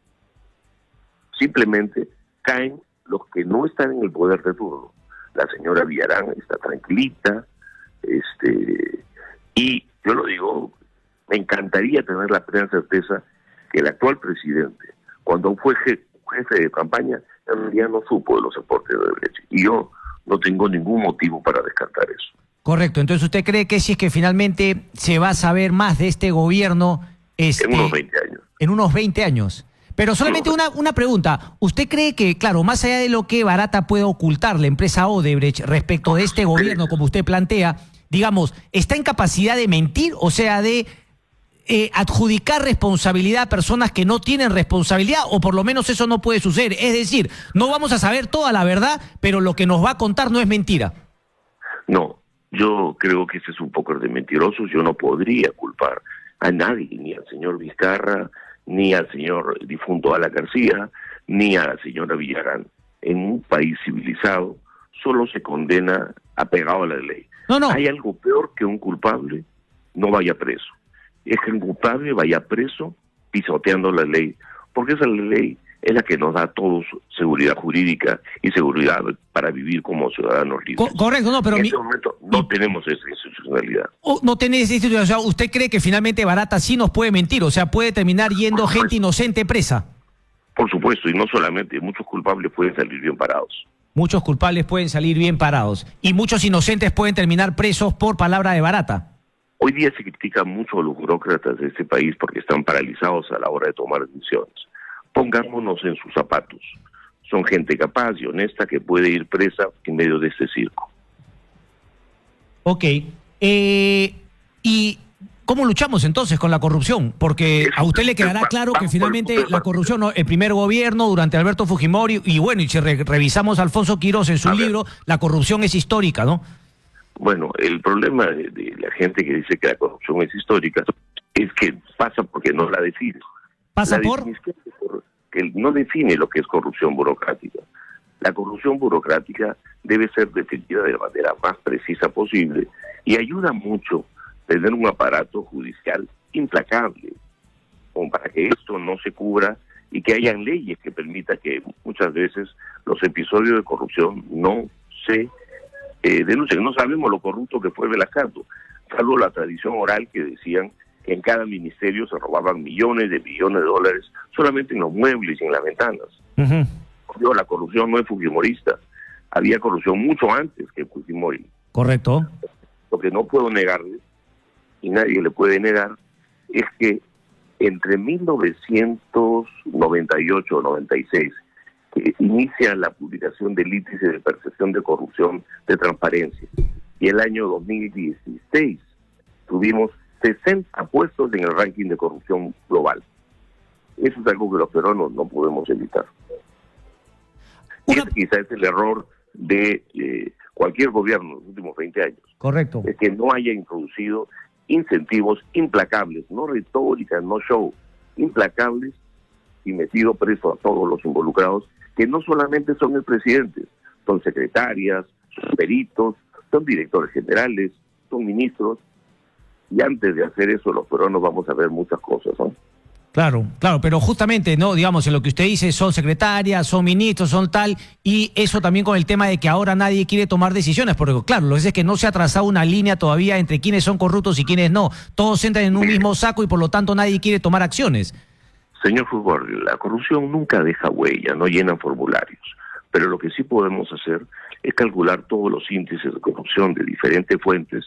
L: Simplemente caen los que no están en el poder de turno. La señora Villarán está tranquilita, y yo lo digo, me encantaría tener la plena certeza que el actual presidente, cuando fue jefe de campaña, en realidad no supo de los aportes de Odebrecht. Y yo no tengo ningún motivo para descartar eso.
B: Correcto, entonces usted cree que si es que finalmente se va a saber más de este gobierno...
L: en unos 20 años.
B: En unos 20 años. Pero solamente una pregunta. ¿Usted cree que, claro, más allá de lo que Barata puede ocultar la empresa Odebrecht respecto de este gobierno, como usted plantea, digamos, está en capacidad de mentir, o sea, de adjudicar responsabilidad a personas que no tienen responsabilidad, o por lo menos eso no puede suceder? Es decir, no vamos a saber toda la verdad, pero lo que nos va a contar no es mentira.
L: No, yo creo que ese es un poco de mentirosos. Yo no podría culpar a nadie, ni al señor Vizcarra, ni al señor difunto Alan García, ni a la señora Villarán. En un país civilizado solo se condena apegado a la ley.
B: No.
L: Hay algo peor que un culpable no vaya preso. Es que un culpable vaya preso pisoteando la ley, porque esa ley es la que nos da a todos seguridad jurídica y seguridad para vivir como ciudadanos libres.
B: Correcto, no, pero...
L: En este momento no tenemos esa institucionalidad.
B: No tenés esa institucionalidad. O sea, ¿usted cree que finalmente Barata sí nos puede mentir? O sea, puede terminar yendo gente inocente presa.
L: Por supuesto, y no solamente, muchos culpables pueden salir bien parados.
B: Muchos culpables pueden salir bien parados. Y muchos inocentes pueden terminar presos por palabra de Barata.
L: Hoy día se critica mucho a los burócratas de este país porque están paralizados a la hora de tomar decisiones. Pongámonos en sus zapatos. Son gente capaz y honesta que puede ir presa en medio de este circo.
B: Ok. ¿Y cómo luchamos entonces con la corrupción? Porque a usted le quedará claro que finalmente la corrupción, el primer gobierno durante Alberto Fujimori, y bueno, y si revisamos a Alfonso Quirós en su libro, la corrupción es histórica, ¿no?
L: Bueno, el problema de la gente que dice que la corrupción es histórica es que pasa porque no la define.
B: ¿Pasa por?
L: Que no define lo que es corrupción burocrática. La corrupción burocrática debe ser definida de la manera más precisa posible y ayuda mucho tener un aparato judicial implacable, como para que esto no se cubra y que hayan leyes que permitan que muchas veces los episodios de corrupción no se denuncien. No sabemos lo corrupto que fue Velasco, salvo la tradición oral que decían que en cada ministerio se robaban millones de dólares solamente en los muebles y en las ventanas. La corrupción no es fujimorista. Había corrupción mucho antes que Fujimori.
B: Correcto.
L: Lo que no puedo negarle, y nadie le puede negar, es que entre 1998 y 96, que inicia la publicación del índice de percepción de corrupción de transparencia, y el año 2016 tuvimos 60 puestos en el ranking de corrupción global. Eso es algo que los peruanos no podemos evitar. Ese quizás es el error de cualquier gobierno en los últimos 20 años.
B: Correcto.
L: Es que no haya introducido incentivos implacables, no retórica, no show, implacables, y metido preso a todos los involucrados, que no solamente son el presidente, son secretarias, son peritos, son directores generales, son ministros, y antes de hacer eso los peruanos vamos a ver muchas cosas, ¿no?
B: Claro, pero justamente, no, digamos, en lo que usted dice, son secretarias, son ministros, son tal, y eso también con el tema de que ahora nadie quiere tomar decisiones, porque claro, lo que es que no se ha trazado una línea todavía entre quiénes son corruptos y quiénes no. Todos entran en un mismo saco y por lo tanto nadie quiere tomar acciones.
L: Señor Fútbol, la corrupción nunca deja huella, no llena formularios, pero lo que sí podemos hacer es calcular todos los índices de corrupción de diferentes fuentes,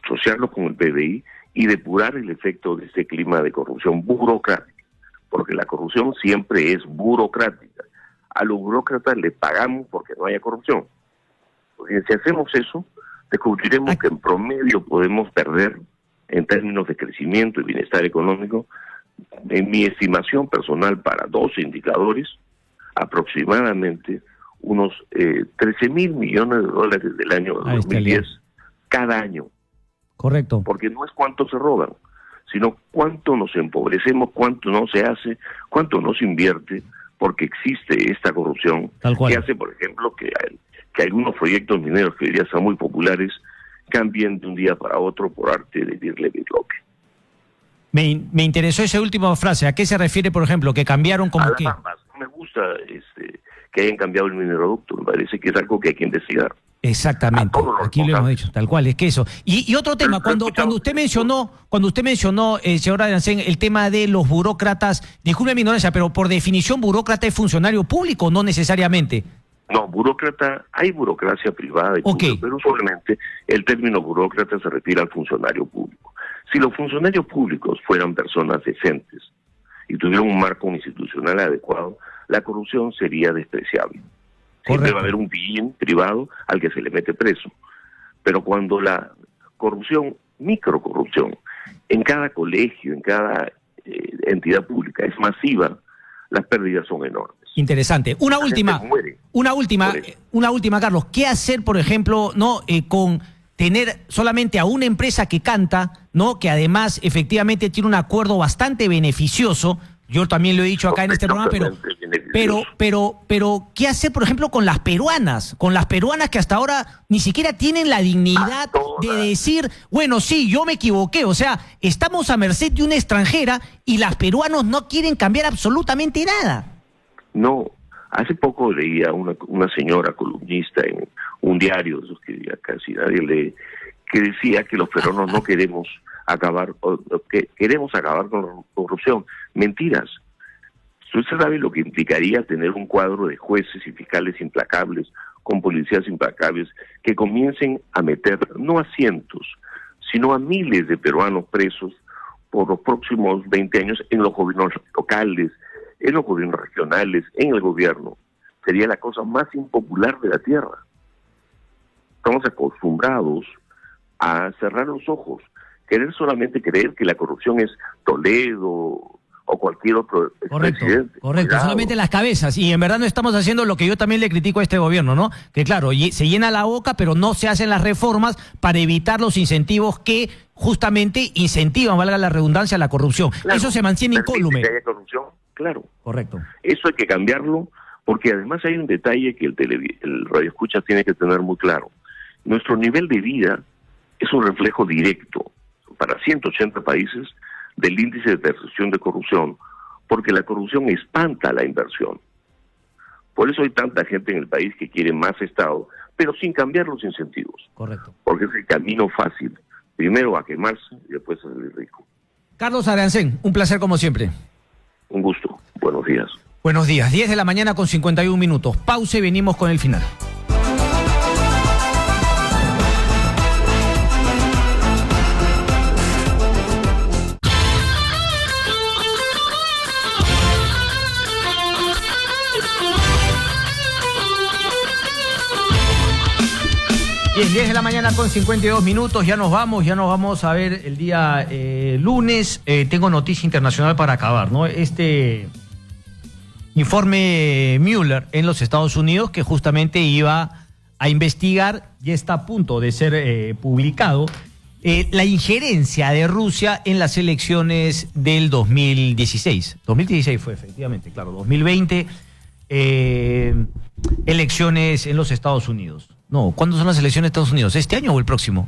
L: asociarlos con el PBI y depurar el efecto de este clima de corrupción burocrática, porque la corrupción siempre es burocrática. A los burócratas les pagamos porque no haya corrupción. Porque si hacemos eso, descubriremos que en promedio podemos perder, en términos de crecimiento y bienestar económico, en mi estimación personal para 12 indicadores, aproximadamente unos 13.000 millones de dólares del año 2010 cada año.
B: Correcto.
L: Porque no es cuánto se roban, sino cuánto nos empobrecemos, cuánto no se hace, cuánto no se invierte, porque existe esta corrupción que hace, por ejemplo, que algunos proyectos mineros que hoy día son muy populares cambien de un día para otro por arte de Dirle Bitloque.
B: Me interesó esa última frase. ¿A qué se refiere, por ejemplo? ¿Que cambiaron como qué?
L: No me gusta que hayan cambiado el mineroducto, me parece que es algo que hay que investigar.
B: Exactamente, aquí lo hemos dicho, tal cual, es que eso. Y otro tema, cuando usted mencionó, señor Arancén, el tema de los burócratas, disculpe mi ignorancia, pero por definición burócrata es funcionario público, no necesariamente.
L: No, burócrata, hay burocracia privada y pública, pero solamente el término burócrata se refiere al funcionario público. Si los funcionarios públicos fueran personas decentes y tuvieran un marco institucional adecuado, la corrupción sería despreciable. Siempre va a haber un pillín privado al que se le mete preso. Pero cuando la corrupción, microcorrupción, en cada colegio, en cada entidad pública es masiva, las pérdidas son enormes.
B: Interesante. Una última, Carlos. ¿Qué hacer, por ejemplo, con tener solamente a una empresa que canta, que además efectivamente tiene un acuerdo bastante beneficioso? Yo también lo he dicho acá en este programa, pero ¿qué hacer, por ejemplo, con las peruanas? Con las peruanas que hasta ahora ni siquiera tienen la dignidad de decir, bueno, sí, yo me equivoqué. O sea, estamos a merced de una extranjera y las peruanos no quieren cambiar absolutamente nada.
L: No, hace poco leía una señora columnista en un diario, esos que ya casi nadie lee, que decía que los peruanos no queremos acabar, que queremos acabar con la corrupción. Mentiras. Usted sabe lo que implicaría tener un cuadro de jueces y fiscales implacables, con policías implacables, que comiencen a meter no a cientos, sino a miles de peruanos presos por los próximos 20 años en los gobiernos locales, en los gobiernos regionales, en el gobierno. Sería la cosa más impopular de la tierra. Estamos acostumbrados a cerrar los ojos, solamente creer que la corrupción es Toledo o cualquier otro presidente.
B: Correcto, solamente las cabezas, y en verdad no estamos haciendo lo que yo también le critico a este gobierno, ¿no? Que claro, se llena la boca, pero no se hacen las reformas para evitar los incentivos que justamente incentivan, valga la redundancia, la corrupción. Claro, eso se mantiene incólume.
L: ¿Que haya corrupción? Claro.
B: Correcto.
L: Eso hay que cambiarlo, porque además hay un detalle que el radioescucha tiene que tener muy claro. Nuestro nivel de vida es un reflejo directo para 180 países del índice de percepción de corrupción, porque la corrupción espanta la inversión. Por eso hay tanta gente en el país que quiere más Estado, pero sin cambiar los incentivos.
B: Correcto.
L: Porque es el camino fácil. Primero a quemarse y después a salir rico.
B: Carlos Arancén, un placer como siempre.
L: Un gusto. Buenos días.
B: Buenos días. 10 de la mañana con 51 minutos. Pausa y venimos con el final. Bien, 10 de la mañana con 52 minutos, ya nos vamos a ver el día lunes. Tengo noticia internacional para acabar, ¿no? Informe Mueller en los Estados Unidos que justamente iba a investigar, ya está a punto de ser publicado, la injerencia de Rusia en las elecciones del 2016. 2016 fue efectivamente, claro, 2020, elecciones en los Estados Unidos. No, ¿cuándo son las elecciones de Estados Unidos? ¿Este año o el próximo?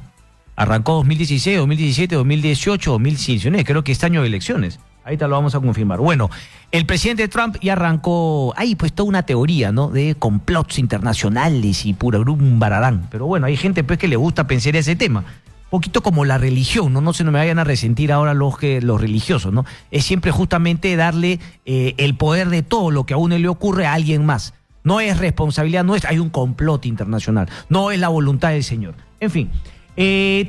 B: Arrancó 2016, 2017, 2018, 2019, creo que este año de elecciones. Ahorita lo vamos a confirmar. Bueno, el presidente Trump ya arrancó, pues toda una teoría, ¿no? De complots internacionales y pura bararán. Pero bueno, hay gente pues que le gusta pensar ese tema. Un poquito como la religión, ¿no? No se me vayan a resentir ahora los religiosos, ¿no? Es siempre justamente darle el poder de todo lo que a uno le ocurre a alguien más. No es responsabilidad nuestra, hay un complot internacional. No es la voluntad del Señor. En fin.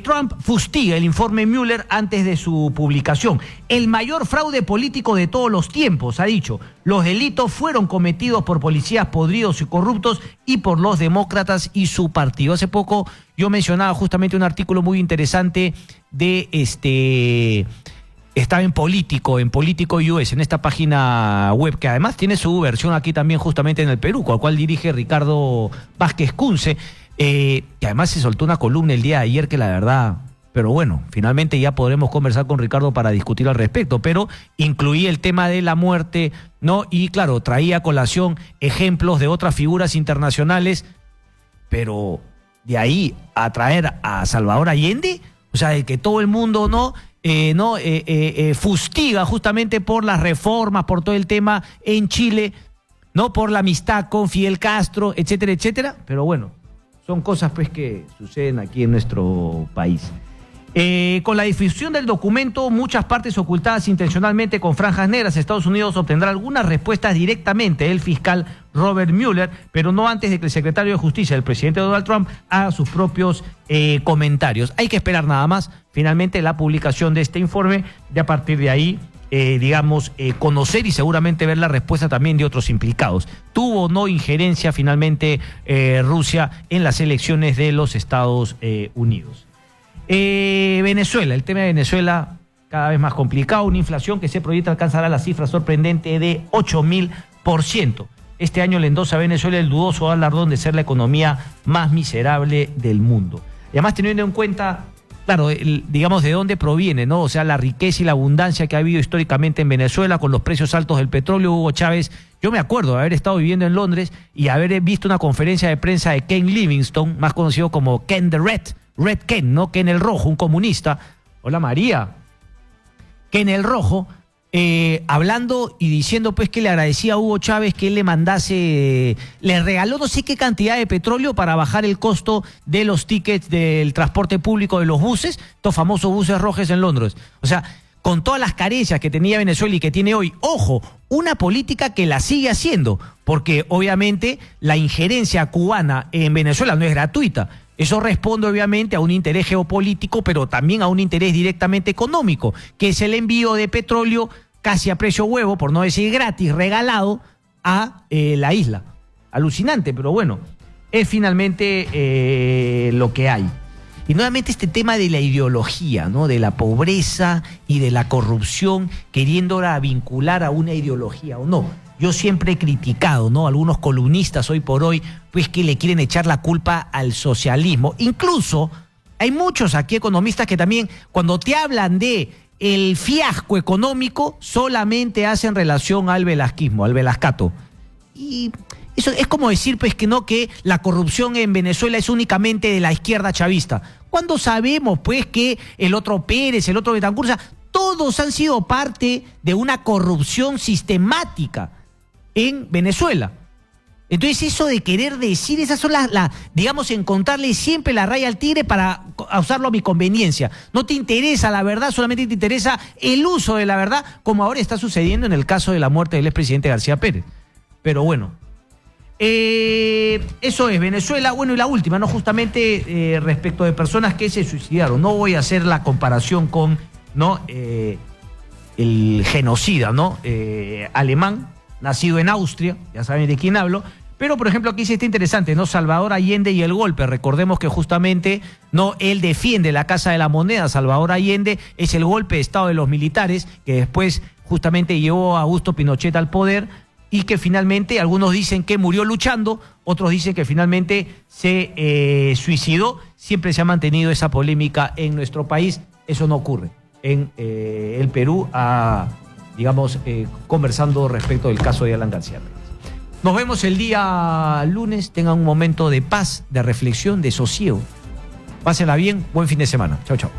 B: Trump fustiga el informe Mueller antes de su publicación. El mayor fraude político de todos los tiempos, ha dicho. Los delitos fueron cometidos por policías podridos y corruptos y por los demócratas y su partido. Hace poco yo mencionaba justamente un artículo muy interesante de estaba en Político US, en esta página web, que además tiene su versión aquí también justamente en el Perú, con la cual dirige Ricardo Vázquez Kunze. Que además se soltó una columna el día de ayer que la verdad, pero bueno, finalmente ya podremos conversar con Ricardo para discutir al respecto, pero incluía el tema de la muerte, ¿no? Y claro, traía a colación ejemplos de otras figuras internacionales, pero de ahí a traer a Salvador Allende, o sea, de que todo el mundo fustiga justamente por las reformas, por todo el tema en Chile, ¿no? Por la amistad con Fidel Castro, etcétera, etcétera, pero bueno. Son cosas pues que suceden aquí en nuestro país. Con la difusión del documento, muchas partes ocultadas intencionalmente con franjas negras, Estados Unidos obtendrá algunas respuestas directamente del fiscal Robert Mueller, pero no antes de que el secretario de Justicia, el presidente Donald Trump, haga sus propios comentarios. Hay que esperar nada más, finalmente, la publicación de este informe y a partir de ahí conocer y seguramente ver la respuesta también de otros implicados. ¿Tuvo o no injerencia finalmente Rusia en las elecciones de los Estados Unidos? Venezuela, el tema de Venezuela cada vez más complicado, una inflación que se proyecta alcanzará la cifra sorprendente de 8.000%. Este año le endosa a Venezuela el dudoso galardón de ser la economía más miserable del mundo. Y además teniendo en cuenta, claro, digamos de dónde proviene, ¿no? O sea, la riqueza y la abundancia que ha habido históricamente en Venezuela con los precios altos del petróleo. Hugo Chávez, yo me acuerdo de haber estado viviendo en Londres y haber visto una conferencia de prensa de Ken Livingstone, más conocido como Ken the Red Ken, ¿no? Ken el Rojo, un comunista. Hola María. Ken el Rojo, hablando y diciendo pues que le agradecía a Hugo Chávez que él le regaló no sé qué cantidad de petróleo para bajar el costo de los tickets del transporte público de los buses, estos famosos buses rojos en Londres. O sea, con todas las carencias que tenía Venezuela y que tiene hoy, ojo, una política que la sigue haciendo, porque obviamente la injerencia cubana en Venezuela no es gratuita. Eso responde obviamente a un interés geopolítico, pero también a un interés directamente económico, que es el envío de petróleo casi a precio huevo, por no decir gratis, regalado a la isla. Alucinante, pero bueno, es finalmente lo que hay. Y nuevamente este tema de la ideología, ¿no? De la pobreza y de la corrupción, queriéndola vincular a una ideología o no. Yo siempre he criticado, ¿no? Algunos columnistas hoy por hoy, pues que le quieren echar la culpa al socialismo. Incluso hay muchos aquí economistas que también, cuando te hablan de el fiasco económico, solamente hacen relación al velasquismo, al velascato. Y eso es como decir, pues, que no, que la corrupción en Venezuela es únicamente de la izquierda chavista. Cuando sabemos, pues, que el otro Pérez, el otro Betancur, todos han sido parte de una corrupción sistemática en Venezuela. Entonces eso de querer decir, esas son digamos, encontrarle siempre la raya al tigre para usarlo a mi conveniencia. No te interesa la verdad, solamente te interesa el uso de la verdad, como ahora está sucediendo en el caso de la muerte del expresidente García Pérez. Pero bueno, eso es Venezuela. Bueno, y la última, ¿no? Justamente respecto de personas que se suicidaron. No voy a hacer la comparación con, ¿no? El genocida, ¿no? Alemán, nacido en Austria, ya saben de quién hablo, pero por ejemplo aquí sí está interesante, ¿no? Salvador Allende y el golpe. Recordemos que justamente, ¿no? Él defiende la Casa de la Moneda. Salvador Allende es el golpe de estado de los militares que después justamente llevó a Augusto Pinochet al poder, y que finalmente algunos dicen que murió luchando, otros dicen que finalmente se suicidó. Siempre se ha mantenido esa polémica en nuestro país. Eso no ocurre en el Perú, conversando respecto del caso de Alan García Reyes. Nos vemos el día lunes. Tengan un momento de paz, de reflexión, de sosiego. Pásenla bien. Buen fin de semana. Chau, chau.